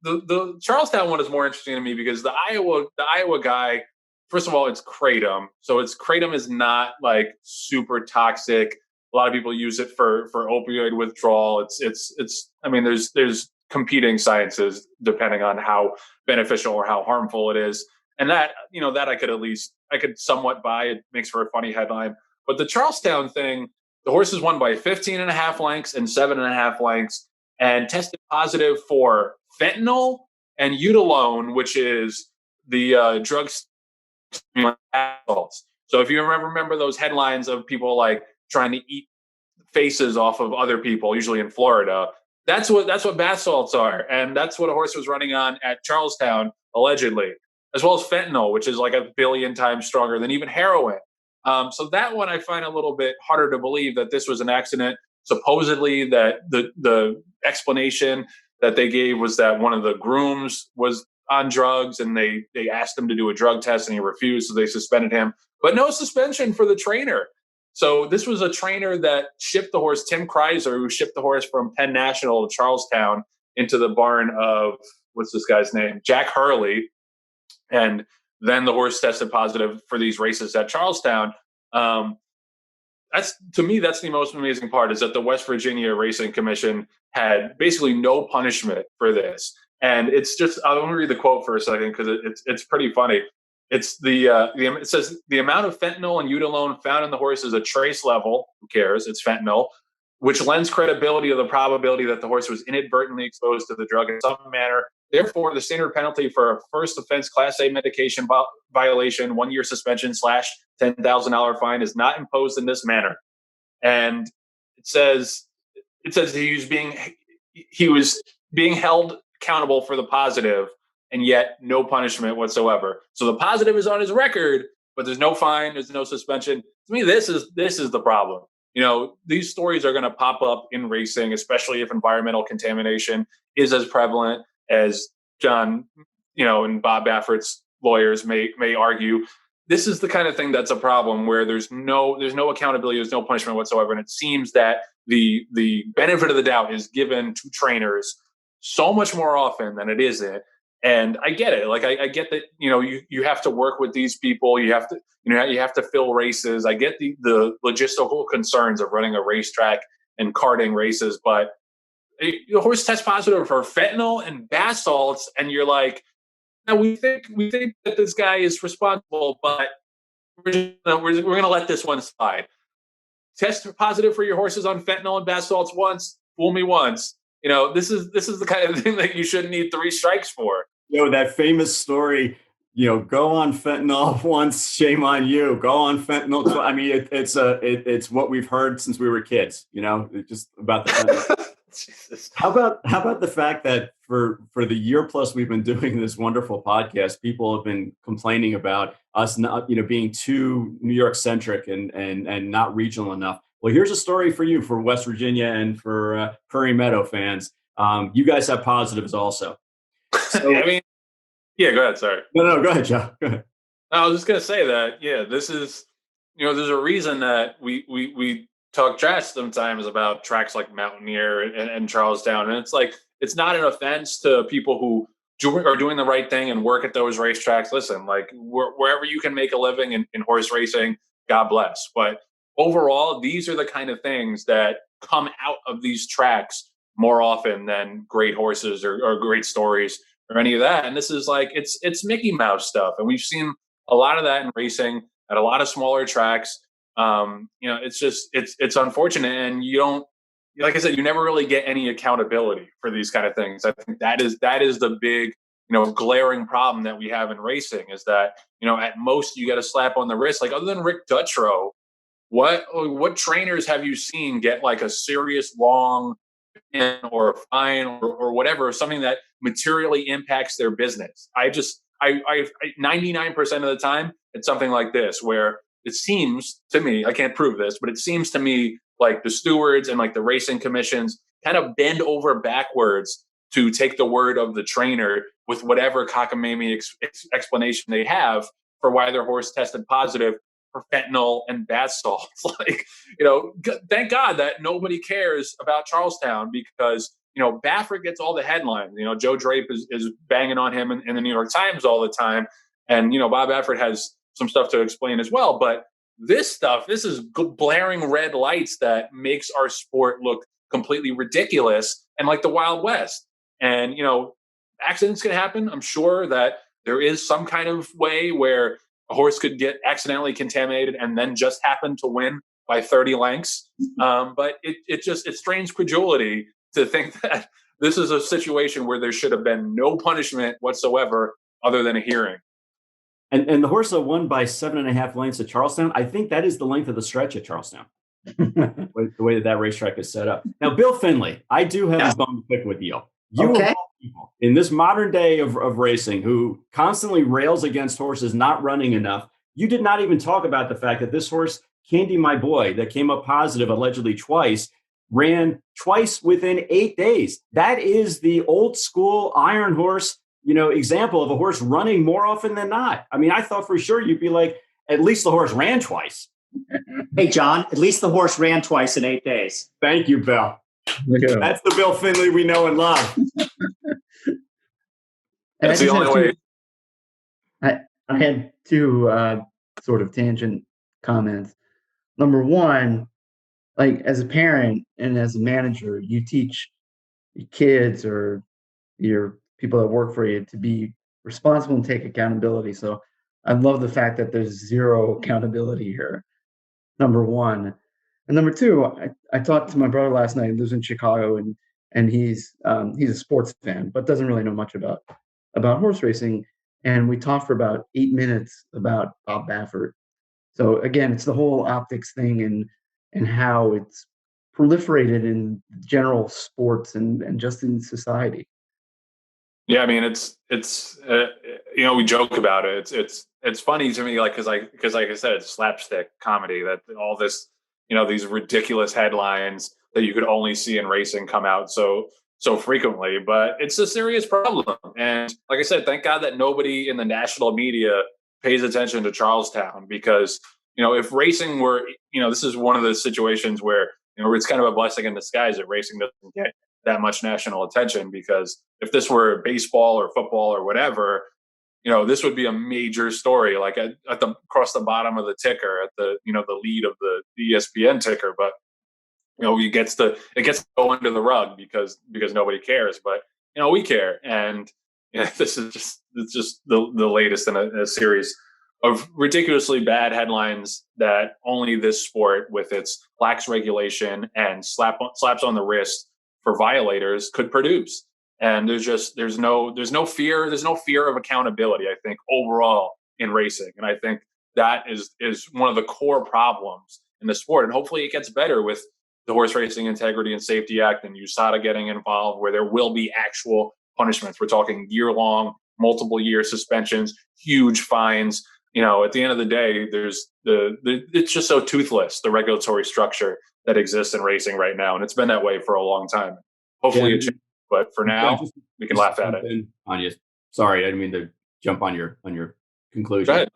S1: The Charlestown one is more interesting to me because the Iowa guy, first of all, it's kratom. So kratom is not like super toxic. A lot of people use it for opioid withdrawal. There's competing sciences depending on how beneficial or how harmful it is. And that I could somewhat buy. It makes for a funny headline. But the Charlestown thing, the horses won by 15.5 lengths and 7.5 lengths and tested positive for fentanyl and Udalone, which is the drugs. So if you remember those headlines of people like trying to eat faces off of other people, usually in Florida, that's what bath salts are. And that's what a horse was running on at Charlestown, allegedly, as well as fentanyl, which is like 1 billion times stronger than even heroin. So that one I find a little bit harder to believe that this was an accident. Supposedly that the explanation that they gave was that one of the grooms was on drugs and they asked him to do a drug test and he refused, so they suspended him. But no suspension for the trainer. So this was a trainer that shipped the horse, Tim Kreiser, who shipped the horse from Penn National to Charlestown into the barn of, what's this guy's name? Jack Hurley. And then the horse tested positive for these races at Charlestown. That's the most amazing part, is that the West Virginia Racing Commission had basically no punishment for this. And it's just, I want to read the quote for a second because it's pretty funny. It's it says the amount of fentanyl and Udalone found in the horse is a trace level. Who cares? It's fentanyl, which lends credibility to the probability that the horse was inadvertently exposed to the drug in some manner. Therefore, the standard penalty for a first offense Class A medication violation, 1 year suspension / $10,000 fine, is not imposed in this manner. And it says he was being held accountable for the positive, and yet no punishment whatsoever. So the positive is on his record, but there's no fine, there's no suspension. To me, this is the problem. These stories are going to pop up in racing, especially if environmental contamination is as prevalent as John, and Bob Baffert's lawyers may argue. This is the kind of thing that's a problem where there's no accountability, there's no punishment whatsoever, and it seems that the benefit of the doubt is given to trainers so much more often than it isn't. And I get it. Like I get that, you have to work with these people. You have to fill races. I get the logistical concerns of running a racetrack and karting races, but the horse tests positive for fentanyl and bath salts, and you're like, now we think that this guy is responsible, but we're going to let this one slide. Test positive for your horses on fentanyl and bath salts once, fool me once. This is the kind of thing that you shouldn't need 3 strikes for.
S3: That famous story, go on fentanyl once, shame on you. Go on fentanyl. I mean, it's what we've heard since we were kids, it's just about the fentanyl. Jesus. How about the fact that for the year plus we've been doing this wonderful podcast, people have been complaining about us not, being too New York centric and not regional enough. Well, here's a story for you, for West Virginia and for Prairie Meadow fans. You guys have positives also. So,
S1: I mean, yeah, go ahead. Sorry.
S3: No, go ahead, Joe. Go ahead.
S1: I was just going to say that, this is, there's a reason that we talk trash sometimes about tracks like Mountaineer and Charlestown. And it's like, it's not an offense to people who are doing the right thing and work at those racetracks. Listen, like wherever you can make a living in horse racing, God bless. But overall, these are the kind of things that come out of these tracks more often than great horses or great stories or any of that. And this is like, it's Mickey Mouse stuff. And we've seen a lot of that in racing at a lot of smaller tracks. It's unfortunate, and you don't, like I said, you never really get any accountability for these kind of things. I think that is the big, glaring problem that we have in racing is that, at most you get a slap on the wrist. Like other than Rick Dutrow, what trainers have you seen get like a serious long or a fine or whatever, something that materially impacts their business? I 99% of the time, it's something like this where it seems to me, I can't prove this, but it seems to me like the stewards and like the racing commissions kind of bend over backwards to take the word of the trainer with whatever cockamamie explanation they have for why their horse tested positive for fentanyl and bath salts. Like, thank God that nobody cares about Charlestown because, Baffert gets all the headlines. Joe Drape is banging on him in the New York Times all the time. And, Bob Baffert has some stuff to explain as well. But this is blaring red lights that makes our sport look completely ridiculous and like the Wild West. And, accidents can happen. I'm sure that there is some kind of way where a horse could get accidentally contaminated and then just happen to win by 30 lengths. But it strains credulity to think that this is a situation where there should have been no punishment whatsoever other than a hearing.
S3: And the horse that won by 7.5 lengths at Charlestown, I think that is the length of the stretch at Charlestown. The way that racetrack is set up. Now, Bill Finley, I do have a bone to pick with you. You
S5: okay.
S3: Of all people in this modern day of racing who constantly rails against horses not running enough, you did not even talk about the fact that this horse, Candy My Boy, that came up positive allegedly twice, ran twice within 8 days. That is the old school iron horse, example of a horse running more often than not. I mean, I thought for sure you'd be like, at least the horse ran twice.
S5: Hey, John, at least the horse ran twice in 8 days.
S3: Thank you, Bill. That's the Bill Finley we know and love.
S1: That's the only way.
S6: I had 2 sort of tangent comments. Number one, like as a parent and as a manager, you teach your kids or your people that work for you to be responsible and take accountability. So I love the fact that there's zero accountability here. Number one. And number two, I talked to my brother last night, who lives in Chicago, and he's a sports fan, but doesn't really know much about horse racing. And we talked for about 8 minutes about Bob Baffert. So again, it's the whole optics thing and how it's proliferated in general sports and just in society.
S1: Yeah, I mean, it's we joke about it. It's funny to me, like because like I said, it's slapstick comedy that all this, these ridiculous headlines that you could only see in racing come out so so frequently, but it's a serious problem. And like I said, thank God that nobody in the national media pays attention to Charlestown, because, if racing were, this is one of the situations where, it's kind of a blessing in disguise that racing doesn't get that much national attention, because if this were baseball or football or whatever, this would be a major story, like across the bottom of the ticker, at the, the lead of the ESPN ticker. But it gets to go under the rug because nobody cares, but we care. And this is just the latest in a series of ridiculously bad headlines that only this sport, with its lax regulation and slaps on the wrist for violators, could produce. And there's no fear of accountability, I think, overall in racing. And I think that is one of the core problems in the sport. And hopefully it gets better with the Horse Racing Integrity and Safety Act and USADA getting involved, where there will be actual punishments. We're talking year-long, multiple-year suspensions, huge fines. At the end of the day, it's just so toothless, the regulatory structure that exists in racing right now, and it's been that way for a long time. Hopefully it changes, but for now, we can laugh at it.
S3: Anya, sorry, I didn't mean to jump on your conclusion.
S1: Go ahead.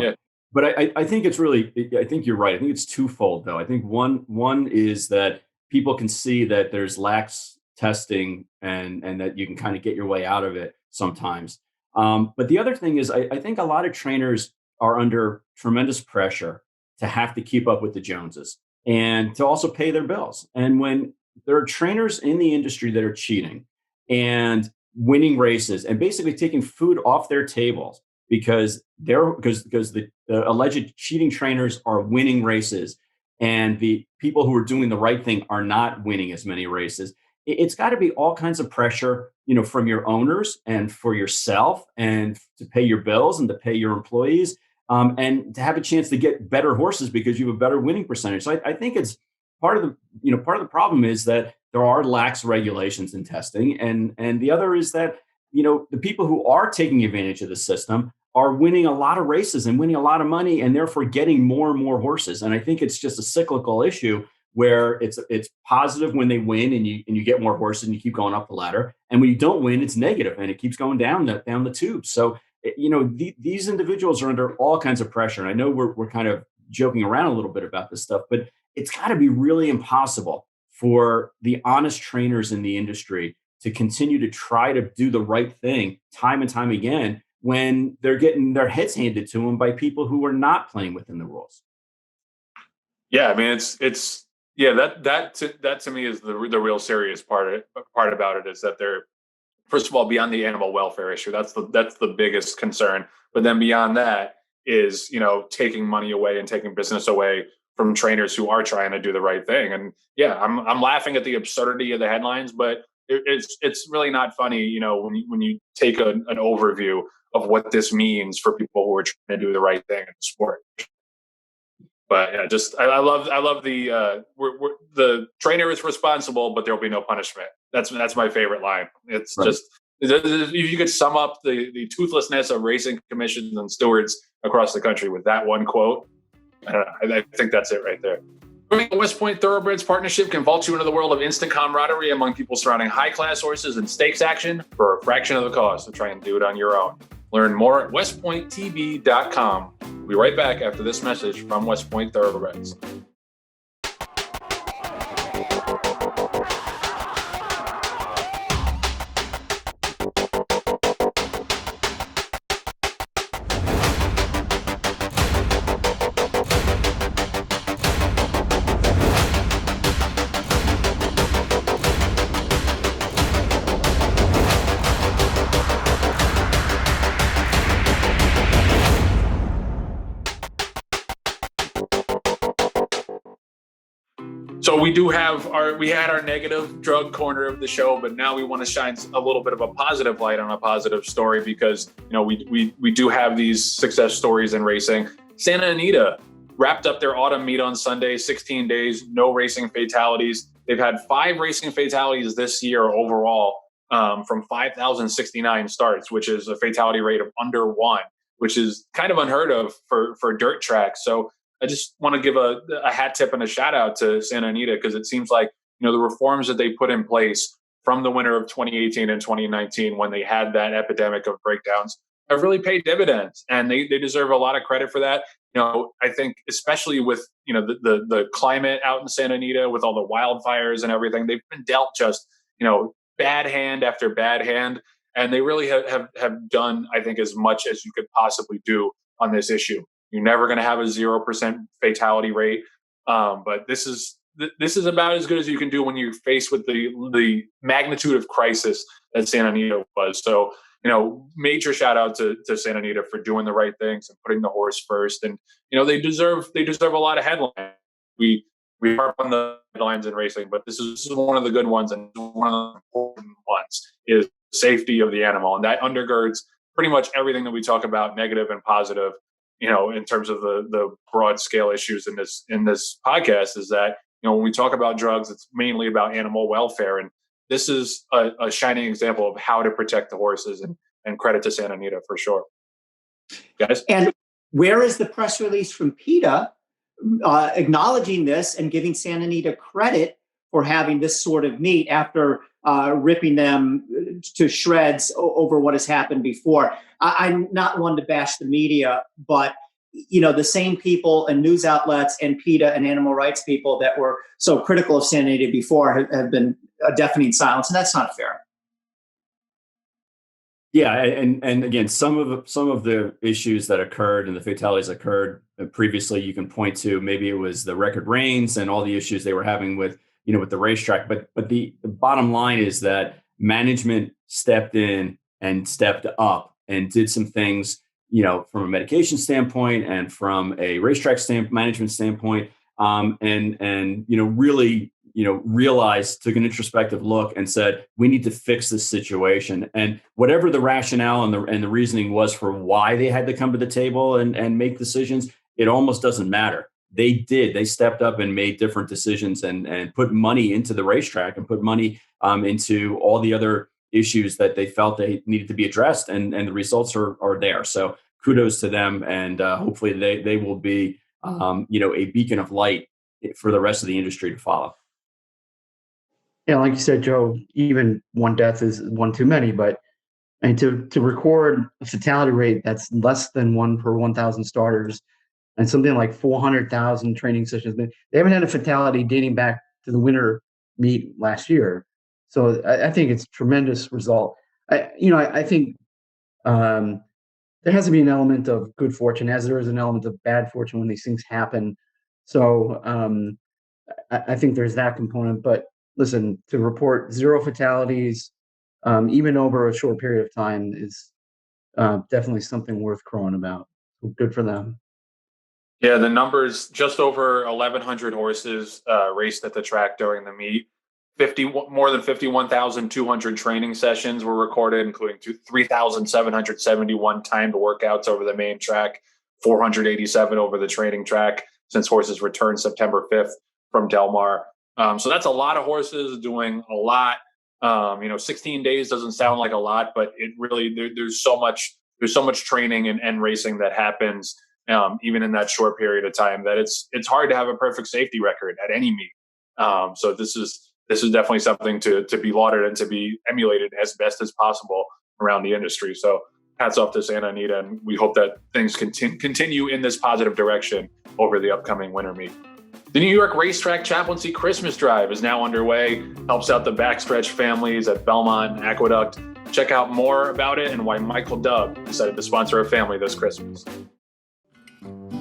S3: Yeah. But I think it's really, I think you're right. I think it's twofold, though. I think one is that people can see that there's lax testing and that you can kind of get your way out of it sometimes. But the other thing is, I think a lot of trainers are under tremendous pressure to have to keep up with the Joneses and to also pay their bills. And when there are trainers in the industry that are cheating and winning races and basically taking food off their tables because the alleged cheating trainers are winning races and the people who are doing the right thing are not winning as many races, it's got to be all kinds of pressure, from your owners and for yourself, and to pay your bills and to pay your employees, and to have a chance to get better horses because you have a better winning percentage. So I think it's part of the problem is that there are lax regulations in testing, and the other is that the people who are taking advantage of the system are winning a lot of races and winning a lot of money, and therefore getting more and more horses. And I think it's just a cyclical issue where it's positive when they win and you get more horses and you keep going up the ladder, and when you don't win, it's negative and it keeps going down the tube. So these individuals are under all kinds of pressure. And I know we're kind of joking around a little bit about this stuff, but it's got to be really impossible for the honest trainers in the industry to continue to try to do the right thing time and time again when they're getting their heads handed to them by people who are not playing within the rules.
S1: Yeah, I mean, that to me is the real serious part about it, is that they're, first of all, beyond the animal welfare issue. That's the biggest concern. But then beyond that is, taking money away and taking business away from trainers who are trying to do the right thing. And yeah, I'm laughing at the absurdity of the headlines, but it's really not funny, when you take an overview of what this means for people who are trying to do the right thing in the sport. But yeah, I love the trainer is responsible, but there will be no punishment. That's my favorite line. It's right. Just if you could sum up the toothlessness of racing commissions and stewards across the country with that one quote, I think that's it right there. The West Point Thoroughbreds partnership can vault you into the world of instant camaraderie among people surrounding high-class horses and stakes action for a fraction of the cost. So try and do it on your own. Learn more at westpointtv.com. We'll be right back after this message from West Point Thoroughbreds. So we had our negative drug corner of the show, but now we want to shine a little bit of a positive light on a positive story, because we do have these success stories in racing. Santa Anita wrapped up their autumn meet on Sunday, 16 days, no racing fatalities. They've had 5 racing fatalities this year overall, from 5,069 starts, which is a fatality rate of under 1, which is kind of unheard of for dirt tracks. So I just want to give a hat tip and a shout out to Santa Anita, because it seems like, the reforms that they put in place from the winter of 2018 and 2019, when they had that epidemic of breakdowns, have really paid dividends, and they deserve a lot of credit for that. I think especially with the climate out in Santa Anita, with all the wildfires and everything, they've been dealt just bad hand after bad hand, and they really have done, I think, as much as you could possibly do on this issue. You're never going to have a 0% fatality rate, but this is about as good as you can do when you're faced with the magnitude of crisis that Santa Anita was. So, major shout out to Santa Anita for doing the right things and putting the horse first. And, they deserve a lot of headlines. We harp on the headlines in racing, but this is one of the good ones, and one of the important ones is safety of the animal. And that undergirds pretty much everything that we talk about, negative and positive, in terms of the broad scale issues in this podcast, is that, when we talk about drugs, it's mainly about animal welfare. And this is a shining example of how to protect the horses, and credit to Santa Anita for sure. Guys?
S5: And where is the press release from PETA acknowledging this and giving Santa Anita credit for having this sort of meet after ripping them to shreds over what has happened before? I'm not one to bash the media, but the same people and news outlets and PETA and animal rights people that were so critical of Santa Anita before have been a deafening silence, and that's not fair.
S3: Yeah, and again, some of the issues that occurred and the fatalities occurred previously, you can point to. Maybe it was the record rains and all the issues they were having with the racetrack. But the bottom line is that management stepped in and stepped up and did some things, from a medication standpoint and from a racetrack management standpoint, and really realized, took an introspective look and said, we need to fix this situation. And whatever the rationale and the reasoning was for why they had to come to the table and make decisions, it almost doesn't matter. They stepped up and made different decisions and put money into the racetrack and put money into all the other issues that they felt they needed to be addressed. And the results are there. So kudos to them. And hopefully they will be, a beacon of light for the rest of the industry to follow.
S6: Yeah, like you said, Joe, even one death is one too many, but to record a fatality rate that's less than 1 per 1,000 starters and something like 400,000 training sessions, they haven't had a fatality dating back to the winter meet last year. So I think it's a tremendous result. I think there has to be an element of good fortune, as there is an element of bad fortune when these things happen. So I think there's that component, but listen, to report 0 fatalities, even over a short period of time, is definitely something worth crowing about. So good for them.
S1: Yeah, the numbers, just over 1,100 horses raced at the track during the meet. More than 51,200 training sessions were recorded, including 3,771 timed workouts over the main track, 487 over the training track since horses returned September 5th from Del Mar. So that's a lot of horses doing a lot. 16 days doesn't sound like a lot, but it really, there's so much training and racing that happens even in that short period of time, that it's hard to have a perfect safety record at any meet. So this is definitely something to be lauded and to be emulated as best as possible around the industry. So hats off to Santa Anita, and we hope that things continue in this positive direction over the upcoming winter meet. The New York Racetrack Chaplaincy Christmas Drive is now underway, helps out the backstretch families at Belmont and Aqueduct. Check out more about it and why Michael Dub decided to sponsor a family this Christmas.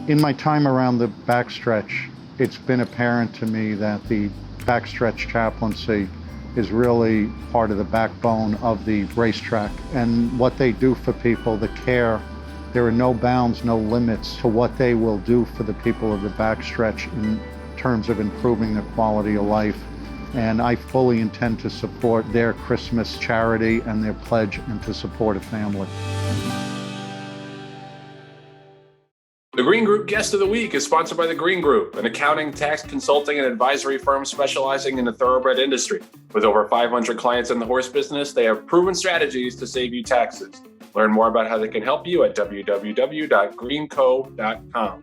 S2: In my time around the backstretch, it's been apparent to me that the backstretch chaplaincy is really part of the backbone of the racetrack, and what they do for people, the care. There are no bounds, no limits to what they will do for the people of the backstretch in terms of improving their quality of life. And I fully intend to support their Christmas charity and their pledge, and to support a family.
S1: The Green Group Guest of the Week is sponsored by The Green Group, an accounting, tax, consulting, and advisory firm specializing in the thoroughbred industry. With over 500 clients in the horse business, they have proven strategies to save you taxes. Learn more about how they can help you at www.greenco.com.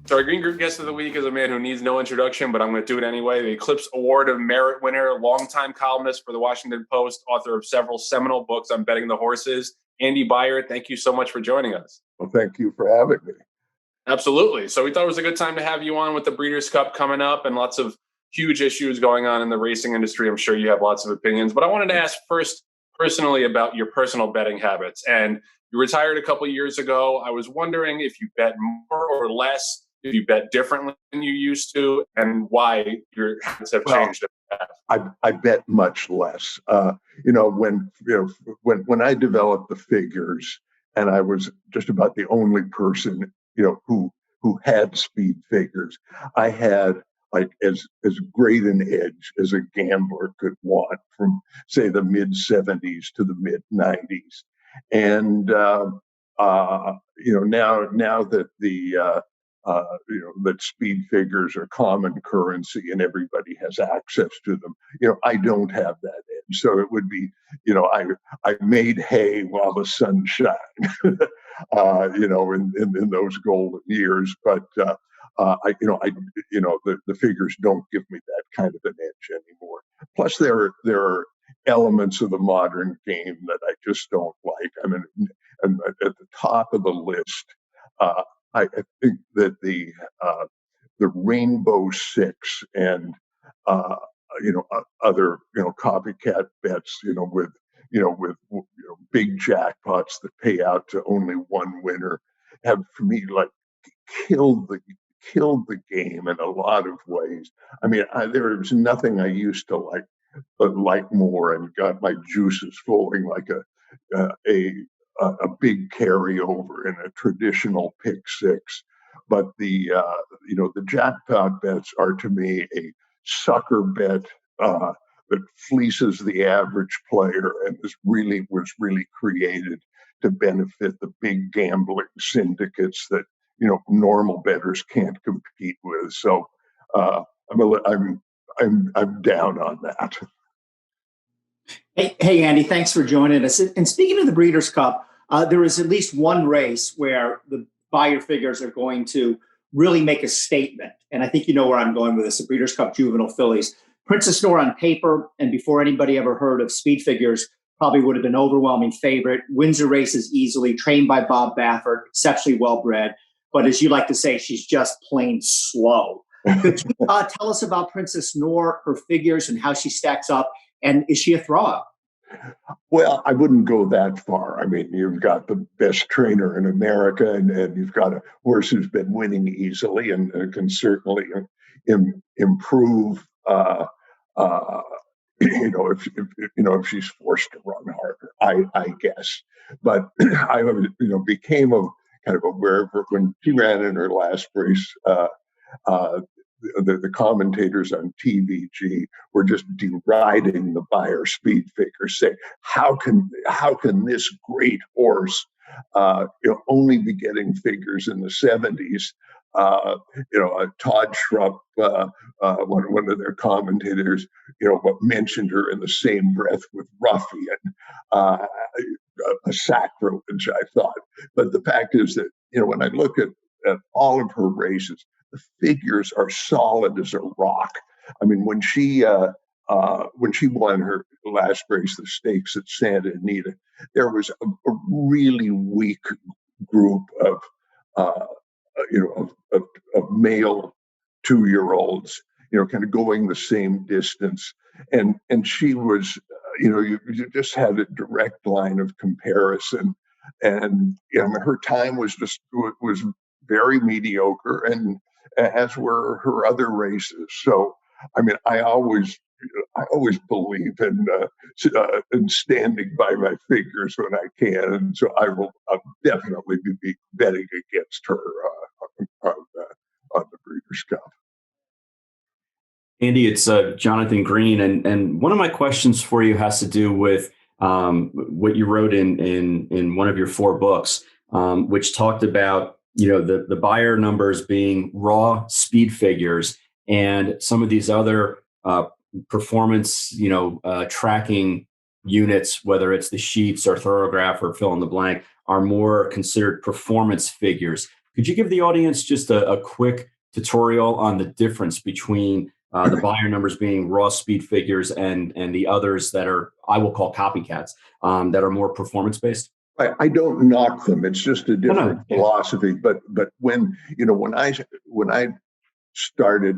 S1: So our Green Group guest of the week is a man who needs no introduction, but I'm going to do it anyway. The Eclipse Award of Merit winner, longtime columnist for the Washington Post, author of several seminal books on betting the horses. Andy Beyer, thank you so much for joining us.
S4: Well, thank you for having me.
S1: Absolutely. So we thought it was a good time to have you on with the Breeders' Cup coming up and lots of huge issues going on in the racing industry. I'm sure you have lots of opinions, but I wanted to ask first personally about your personal betting habits. And you retired a couple of years ago. I was wondering if you bet more or less, if you bet differently than you used to, and why your habits have changed.
S4: I bet much less. When I developed the figures, and I was just about the only person, who had speed figures, I had like as great an edge as a gambler could want from, say, the mid 70s to the mid 90s. And now that that speed figures are common currency and everybody has access to them, I don't have that edge. So it would be, I made hay while the sun shined, in those golden years. But the figures don't give me that kind of an edge anymore. Plus, there are elements of the modern game that I just don't like. I mean, and at the top of the list, I think that the Rainbow Six and other copycat bets, with big jackpots that pay out to only one winner, have for me like killed the game in a lot of ways. I mean, there was nothing I used to like more, and got my juices flowing like a big carryover in a traditional pick six. But the jackpot bets are to me a sucker bet that fleeces the average player and was really created to benefit the big gambling syndicates that normal bettors can't compete with. So I'm down on that.
S5: Hey, Andy, thanks for joining us. And speaking of the Breeders' Cup, there is at least one race where the Beyer figures are going to really make a statement. And I think you know where I'm going with this, the Breeders' Cup Juvenile Fillies. Princess Nora on paper, and before anybody ever heard of speed figures, probably would have been overwhelming favorite, wins the races easily, trained by Bob Baffert, exceptionally well-bred. But as you like to say, she's just plain slow. Could you tell us about Princess Nora, her figures, and how she stacks up? And is she a throw-up?
S4: Well, I wouldn't go that far. I mean, you've got the best trainer in America, and you've got a horse who's been winning easily and can certainly improve. If she's forced to run harder, I guess. But I became kind of aware of her when she ran in her last race. The commentators on TVG were just deriding the Beyer Speed Figure, saying, "How can this great horse only be getting figures in the 70s?" Todd Schrupp, one of their commentators, mentioned her in the same breath with Ruffian, a sacrilege, I thought. But the fact is that when I look at all of her races, the figures are solid as a rock. I mean, when she won her last race, the stakes at Santa Anita, there was a really weak group of male 2-year-olds, kind of going the same distance, and she was, you just had a direct line of comparison, and her time was very mediocre, and as were her other races. So, I mean, I always believe in standing by my figures when I can, and so I'll definitely be betting against her on the Breeders' Cup.
S3: Andy, it's Jonathan Green, and one of my questions for you has to do with what you wrote in one of your 4 books, which talked about the Beyer numbers being raw speed figures, and some of these other performance tracking units, whether it's the sheets or Thoroughgraph or fill in the blank, are more considered performance figures. Could you give the audience just a quick tutorial on the difference between the Beyer numbers being raw speed figures and the others that are, I will call copycats, that are more performance based?
S4: I don't knock them. It's just a
S3: No,
S4: different
S3: no.
S4: philosophy. But when I started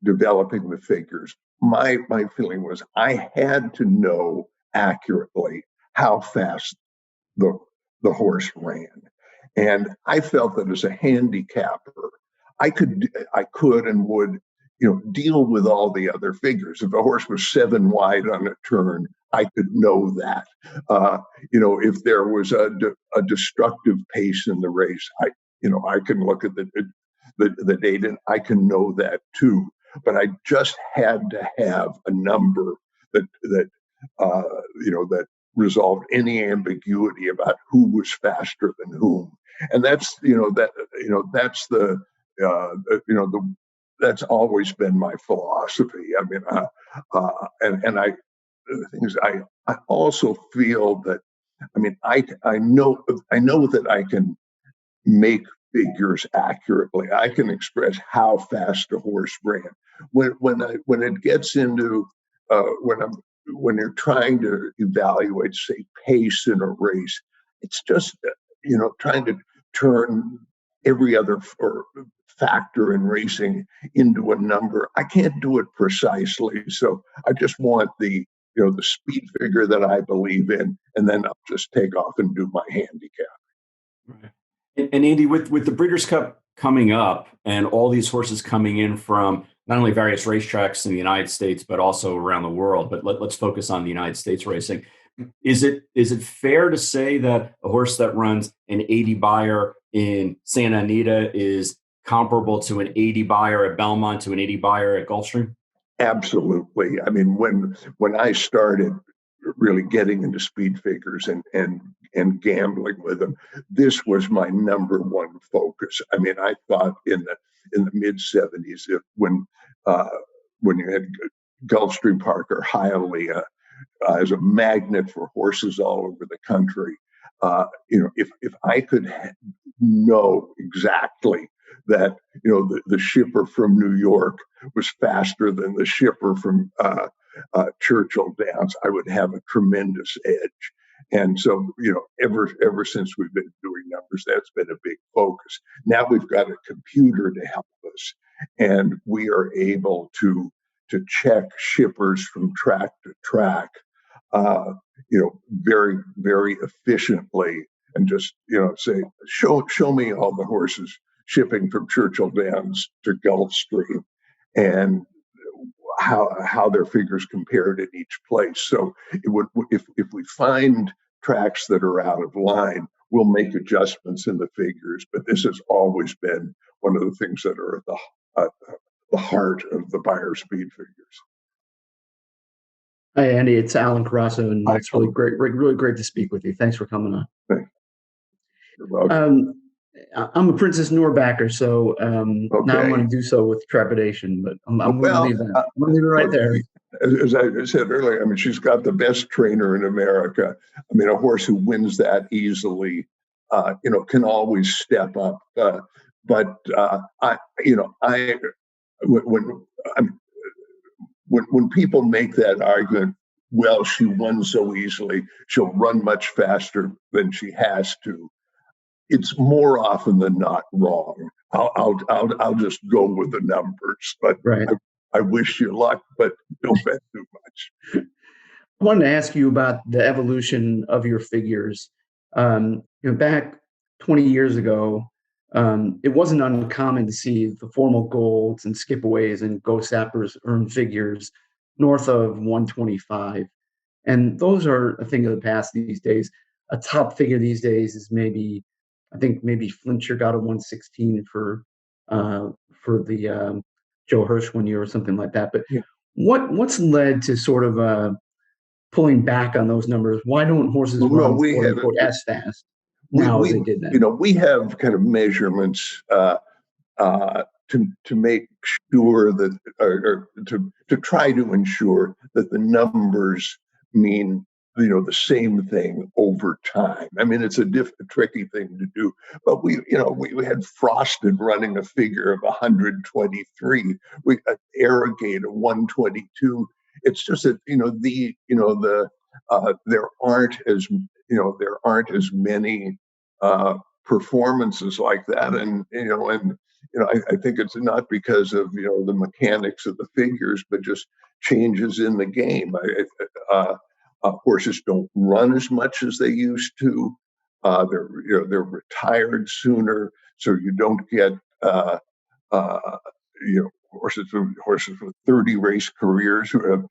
S4: developing the figures, my feeling was I had to know accurately how fast the horse ran, and I felt that as a handicapper, I could and would deal with all the other figures. If a horse was 7 wide on a turn, I could know that. If there was a destructive pace in the race, I can look at the data and I can know that too. But I just had to have a number that resolved any ambiguity about who was faster than whom. And that's that's that's always been my philosophy. I mean, and the things I also feel that, I mean, I know that I can make figures accurately. I can express how fast a horse ran. When it gets into when you're trying to evaluate, say, pace in a race, it's just trying to turn every other factor in racing into a number. I can't do it precisely, so I just want the speed figure that I believe in, and then I'll just take off and do my handicap.
S3: Right. And Andy, with the Breeders' Cup coming up and all these horses coming in from not only various racetracks in the United States, but also around the world, but let's focus on the United States racing. Is it fair to say that a horse that runs an 80 Beyer in Santa Anita is comparable to an 80 Beyer at Belmont to an 80 Beyer at Gulfstream?
S4: Absolutely. I mean, when I started really getting into speed figures and gambling with them, this was my number one focus. I mean, I thought in the mid '70s, when you had Gulfstream Park or Hialeah as a magnet for horses all over the country, if I could know exactly that the shipper from New York was faster than the shipper from Churchill Downs, I would have a tremendous edge. And so, ever since we've been doing numbers, that's been a big focus. Now we've got a computer to help us, and we are able to check shippers from track to track, very, very efficiently, and just say, show me all the horses shipping from Churchill Downs to Gulfstream, and how their figures compared in each place. So if we find tracks that are out of line, we'll make adjustments in the figures. But this has always been one of the things that are at the heart of the Beyer Speed Figures.
S6: Hi, Andy. It's Alan Carasso, and it's really great to speak with you. Thanks for coming on.
S4: Thanks. You're welcome.
S6: I'm a Princess Noor backer, so now I'm going to do so with trepidation, but I'm going to leave that. I'm going to leave it right there.
S4: As I said earlier, I mean, she's got the best trainer in America. I mean, a horse who wins that easily, can always step up. When people make that argument, well, she won so easily, she'll run much faster than she has to. It's more often than not wrong. I'll just go with the numbers, but
S6: right.
S4: I wish you luck, but don't bet too much.
S6: I wanted to ask you about the evolution of your figures. Back 20 years ago, it wasn't uncommon to see the formal golds and skipaways and ghost sappers earn figures north of 125. And those are a thing of the past these days. A top figure these days is maybe Flincher got a 116 for the Joe Hirsch 1 year or something like that. But
S4: yeah.
S6: What's led to sort of pulling back on those numbers? Why don't horses run quote unquote as fast now as they did then?
S4: We have kind of measurements to make sure that, or to try to ensure that the numbers mean the same thing over time. I mean, it's a tricky thing to do, but we had Frosted running a figure of 123. We Arrogate of 122. It's just that there aren't as many performances like that, and I think it's not because of the mechanics of the figures, but just changes in the game. Horses don't run as much as they used to. They're retired sooner, so you don't get horses with 30 race careers who have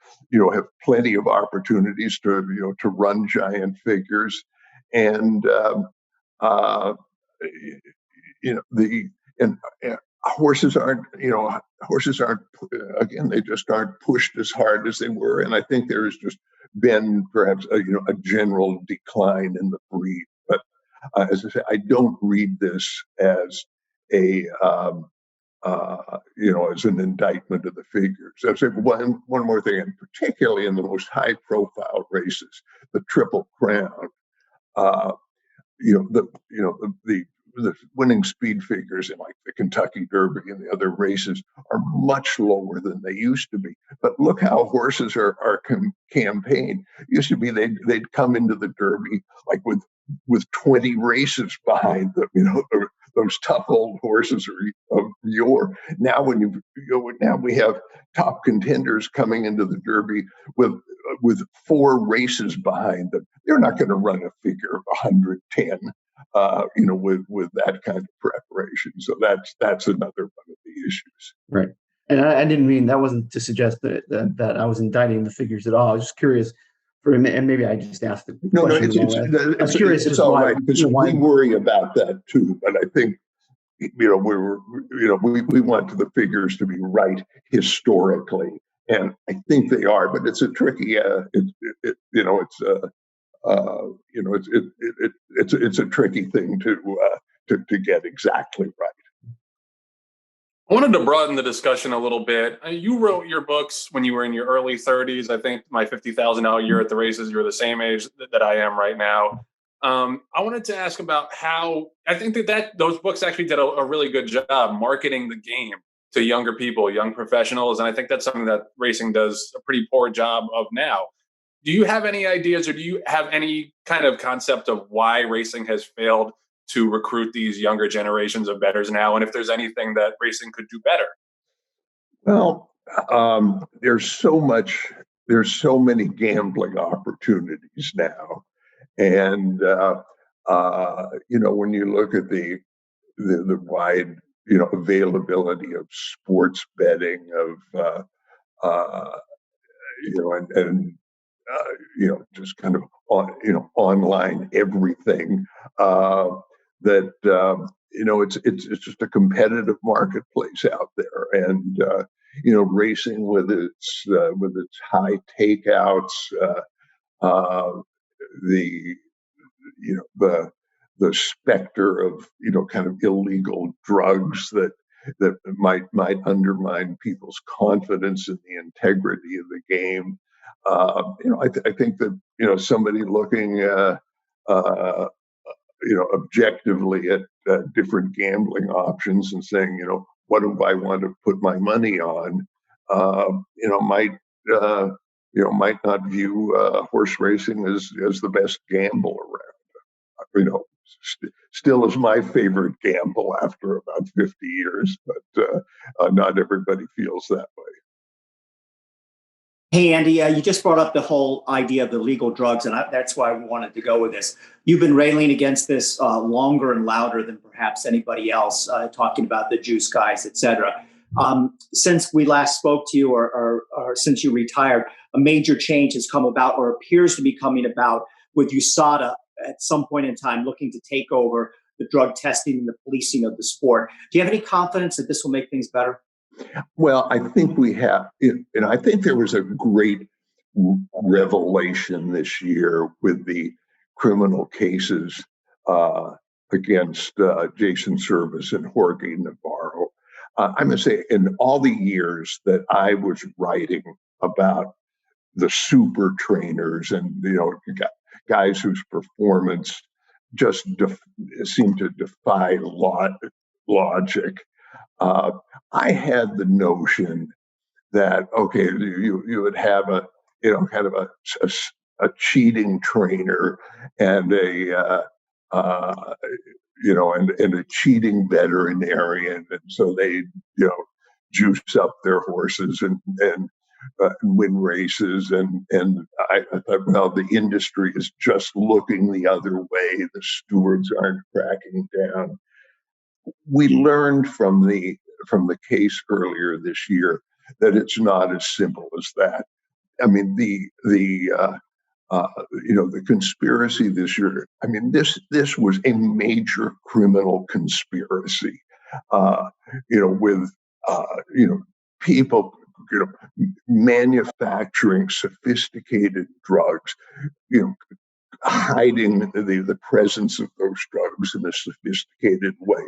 S4: plenty of opportunities to run giant figures, and uh, the and horses aren't again, they just aren't pushed as hard as they were, and I think there has just been perhaps a general decline in the breed. But as I say, I don't read this as a as an indictment of the figures. I say one more thing, and particularly in the most high profile races, the Triple Crown. Uh, the winning speed figures in like the Kentucky Derby and the other races are much lower than they used to be. But look how horses are campaigned. Used to be they'd come into the Derby like with 20 races behind them. Those tough old horses of yore. Now now we have top contenders coming into the Derby with 4 races behind them. They're not going to run a figure of 110, with that kind of preparation. So that's another one of the issues.
S6: Right. And I didn't mean, that wasn't to suggest that I was indicting the figures at all. I was just curious and maybe I just asked the question.
S4: I was curious. It's all right, because we worry about that too. But I think we want the figures to be right historically, and I think they are. But it's a tricky. It's a tricky thing to get exactly right.
S1: I wanted to broaden the discussion a little bit. You wrote your books when you were in your early 30s. I think my $50,000 year at the races, you're the same age that I am right now. I wanted to ask about how I think that those books actually did a really good job marketing the game to younger people, young professionals. And I think that's something that racing does a pretty poor job of now. Do you have any ideas, or do you have any kind of concept of why racing has failed to recruit these younger generations of bettors now, and if there's anything that racing could do better?
S4: Well, there's so many gambling opportunities now, and when you look at the wide availability of sports betting, of just kind of online everything, that it's just a competitive marketplace out there, and racing with its high takeouts, the the specter of kind of illegal drugs that might undermine people's confidence in the integrity of the game. I think that somebody looking objectively at different gambling options and saying, what do I want to put my money on, might not view horse racing as the best gamble around. Still is my favorite gamble after about 50 years, but not everybody feels that way.
S5: Hey, Andy, you just brought up the whole idea of the legal drugs, and that's why we wanted to go with this. You've been railing against this longer and louder than perhaps anybody else, talking about the juice guys, et cetera. Since we last spoke to you, or since you retired, a major change has come about, or appears to be coming about, with USADA at some point in time looking to take over the drug testing and the policing of the sport. Do you have any confidence that this will make things better?
S4: Well, I think we have, and I think there was a great revelation this year with the criminal cases against Jason Service and Jorge Navarro. I'm going to say, in all the years that I was writing about the super trainers and guys whose performance just seem to defy logic. I had the notion that okay, you would have a kind of a cheating trainer and and a cheating veterinarian, and so they juice up their horses and win races, and I thought, well, the industry is just looking the other way. The stewards aren't cracking down. We learned from the case earlier this year that it's not as simple as that. I mean, the conspiracy this year. I mean, this was a major criminal conspiracy. With people, manufacturing sophisticated drugs, hiding the presence of those drugs in a sophisticated way.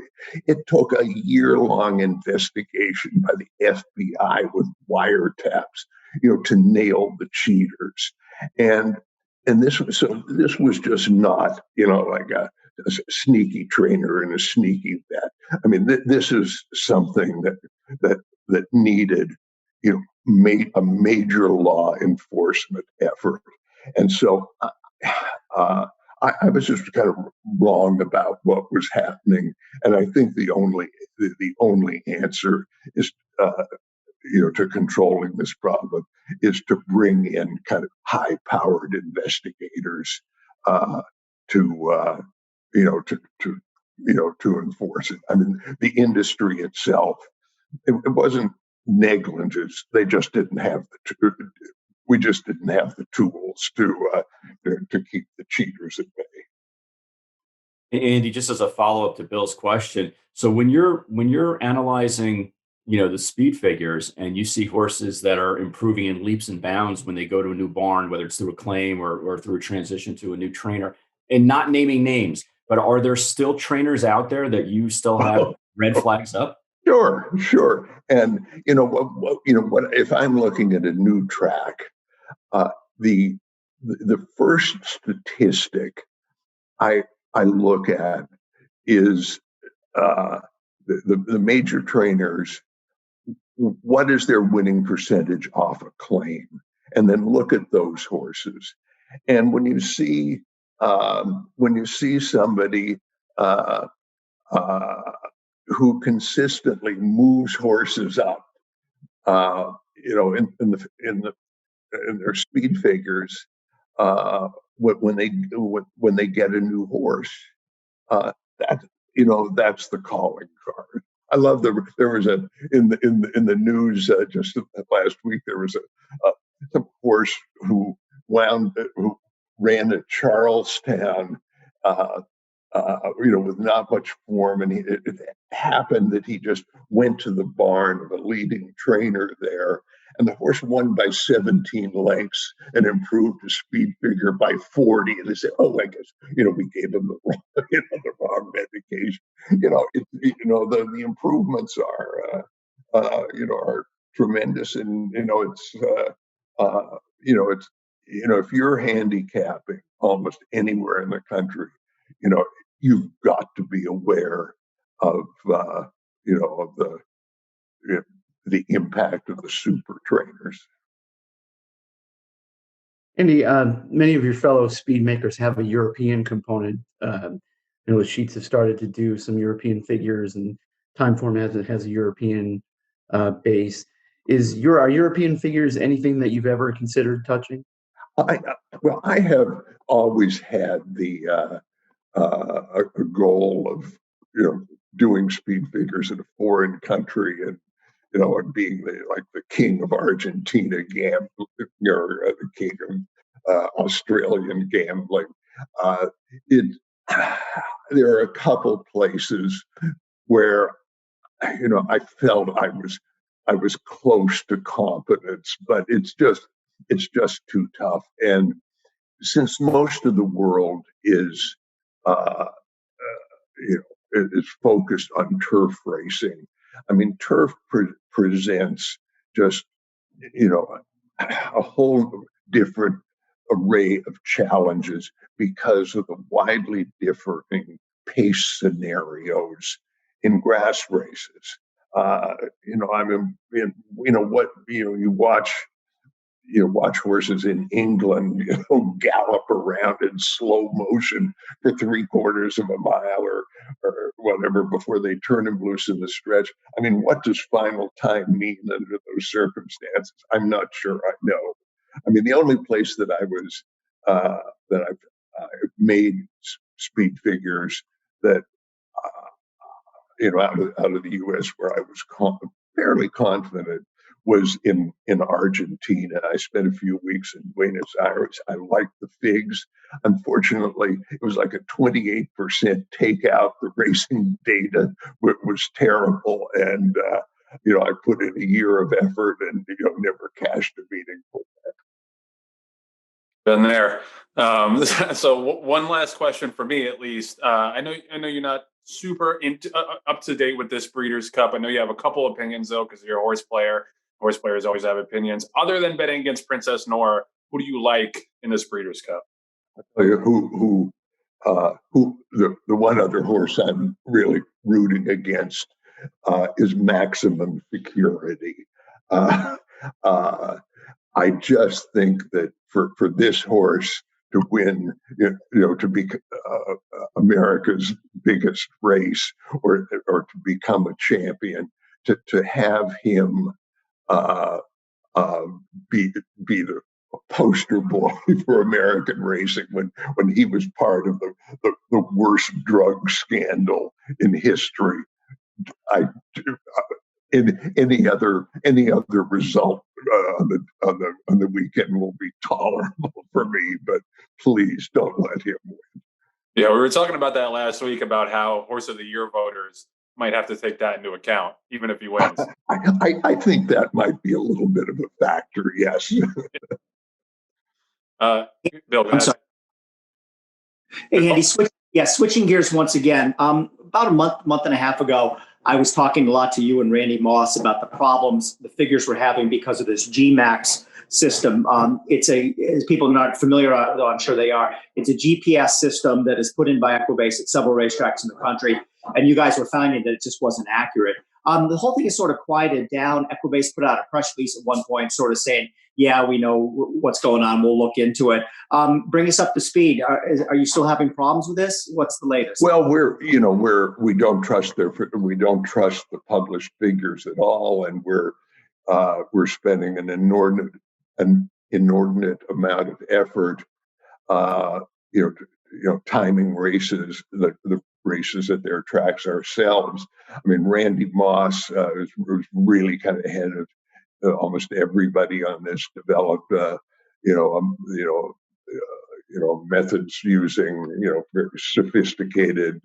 S4: It took a year-long investigation by the FBI with wiretaps, to nail the cheaters. And this was just not, like a sneaky trainer and a sneaky vet. I mean, this is something that needed, a major law enforcement effort. And so I was just kind of wrong about what was happening, and I think the only answer is, to controlling this problem is to bring in kind of high-powered investigators to enforce it. I mean, the industry itself, it wasn't negligence; they just didn't have we just didn't have the tools to keep the cheaters at bay.
S3: Andy, just as a follow-up to Bill's question, so when you're analyzing, the speed figures, and you see horses that are improving in leaps and bounds when they go to a new barn, whether it's through a claim or through a transition to a new trainer, and not naming names, but are there still trainers out there that you still have red flags up?
S4: Sure. And what if I'm looking at a new track? The first statistic I look at is the major trainers. What is their winning percentage off a claim? And then look at those horses. And when you see somebody who consistently moves horses up, in their speed figures, when they get a new horse, that's the calling card. I love there was in the news just last week, there was a horse who ran at Charlestown, with not much form, and it happened that he just went to the barn of a leading trainer there, and the horse won by 17 lengths and improved his speed figure by 40. And they say, "Oh, I guess we gave him the wrong medication." The improvements are tremendous, and if you're handicapping almost anywhere in the country, you've got to be aware of the impact of the super trainers.
S6: Andy, many of your fellow speed makers have a European component. The sheets have started to do some European figures, and Timeform has a European base. Are European figures anything that you've ever considered touching?
S4: I have always had a goal of doing speed figures in a foreign country, and being the king of Argentina gambling, or the king of Australian gambling. There are a couple places where I felt I was close to competence, but it's just too tough. And since most of the world is is focused on turf racing, I mean, turf presents just a whole different array of challenges because of the widely differing pace scenarios in grass races. You watch horses in England, gallop around in slow motion for 3/4 of a mile or whatever before they turn them loose in the stretch. I mean, what does final time mean under those circumstances? I'm not sure I know. I mean, the only place that I've made speed figures that out of the U.S. where I was fairly confident was in Argentina. I spent a few weeks in Buenos Aires. I liked the figs. Unfortunately, it was like a 28% takeout. The racing data was terrible, and I put in a year of effort and never cashed a meaningful bet.
S1: Been there. So one last question for me, at least. I know you're not super up to date with this Breeders' Cup. I know you have a couple opinions though, because you're a horse player. Horse players always have opinions. Other than betting against Princess Nora, who do you like in this Breeders' Cup?
S4: I'll tell you the one other horse I'm really rooting against is Maximum Security. I just think that for this horse to win, to be America's biggest race, or to become a champion, to have him be the poster boy for American racing when he was part of the worst drug scandal in history. In any other result on the weekend will be tolerable for me, but please don't let him win.
S1: Yeah, we were talking about that last week about how Horse of the Year voters might have to take that into account, even if he wins.
S4: I think that might be a little bit of a factor, yes.
S1: Bill, go ahead.
S5: Sorry. Hey, Andy, switching gears once again. About a month and a half ago, I was talking a lot to you and Randy Moss about the problems the figures were having because of this GMAX system. As people are not familiar, though I'm sure they are, it's a GPS system that is put in by Equibase at several racetracks in the country. And you guys were finding that it just wasn't accurate. The whole thing is sort of quieted down. Equibase put out a press release at one point sort of saying, yeah, we know what's going on. We'll look into it. Bring us up to speed. Are you still having problems with this? What's the latest?
S4: Well, we don't trust the published figures at all, and we're spending an inordinate amount of effort, timing races, the races at their tracks ourselves. I mean, Randy Moss was really kind of ahead of almost everybody on this. Developed, methods using very sophisticated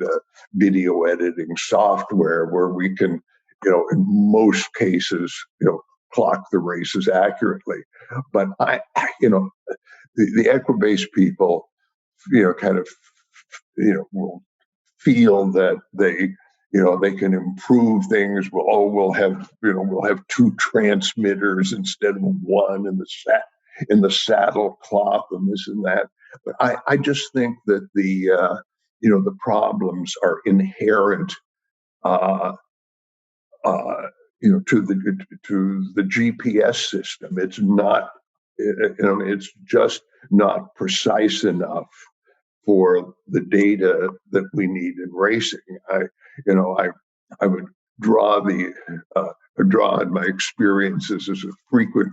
S4: video editing software where we can, in most cases, clock the races accurately. But the Equibase people, will feel that they can improve things. We'll have 2 transmitters instead of 1 in the saddle cloth and this and that. But I just think that the problems are inherent to the GPS system. It's not, it's just not precise enough for the data that we need in racing. I would draw on my experiences as a frequent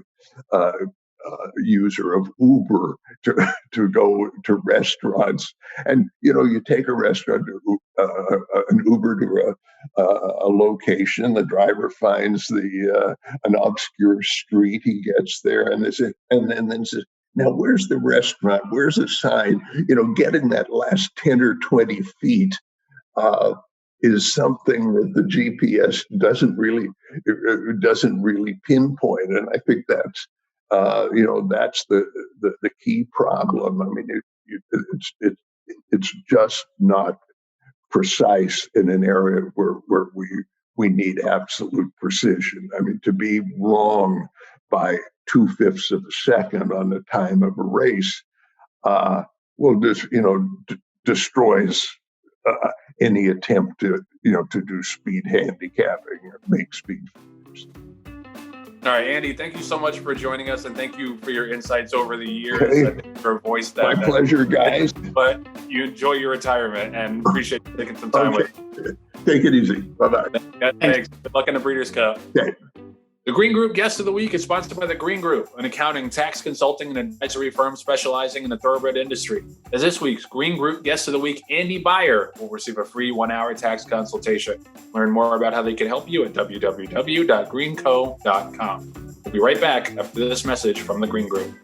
S4: user of Uber to go to restaurants, and you take a restaurant an Uber to a location. The driver finds an obscure street. He gets there, and then says, "Now, where's the restaurant? Where's the sign?" Getting that last 10 or 20 feet is something that the GPS doesn't really pinpoint, and I think that's that's the key problem. I mean, it's just not precise in an area where we need absolute precision. I mean, to be wrong by 2/5 of a second on the time of a race, will just, destroys any attempt to do speed handicapping or make speed figures.
S1: All right, Andy, thank you so much for joining us, and thank you for your insights over the years.
S4: Okay.
S1: I think for a voice that.
S4: My pleasure, guys.
S1: But you enjoy your retirement, and appreciate you taking some time with me.
S4: Take it easy. Bye-bye.
S1: Yeah, thanks. Good luck in the Breeders' Cup.
S4: Okay.
S1: The Green Group Guest of the Week is sponsored by the Green Group, an accounting, tax consulting, and advisory firm specializing in the thoroughbred industry. As this week's Green Group Guest of the Week, Andy Beyer will receive a free 1-hour tax consultation. Learn more about how they can help you at www.greenco.com. We'll be right back after this message from the Green Group.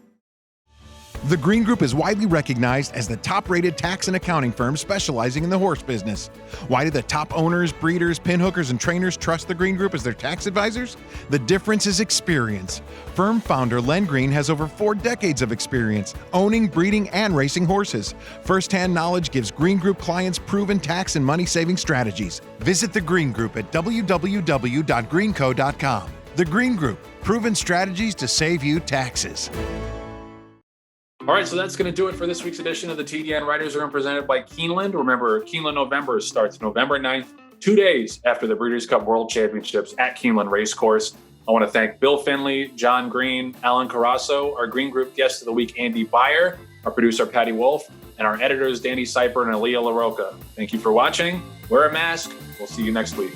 S7: The Green Group is widely recognized as the top-rated tax and accounting firm specializing in the horse business. Why do the top owners, breeders, pinhookers, and trainers trust the Green Group as their tax advisors? The difference is experience. Firm founder Len Green has over 4 decades of experience owning, breeding, and racing horses. First-hand knowledge gives Green Group clients proven tax and money-saving strategies. Visit the Green Group at www.greenco.com. The Green Group, proven strategies to save you taxes.
S1: All right, so that's going to do it for this week's edition of the TDN Writers Room presented by Keeneland. Remember, Keeneland November starts November 9th, 2 days after the Breeders' Cup World Championships at Keeneland Racecourse. I want to thank Bill Finley, John Green, Alan Carasso, our Green Group Guest of the Week, Andy Beyer, our producer, Patty Wolf, and our editors, Danny Seiper and Aaliyah LaRocca. Thank you for watching. Wear a mask. We'll see you next week.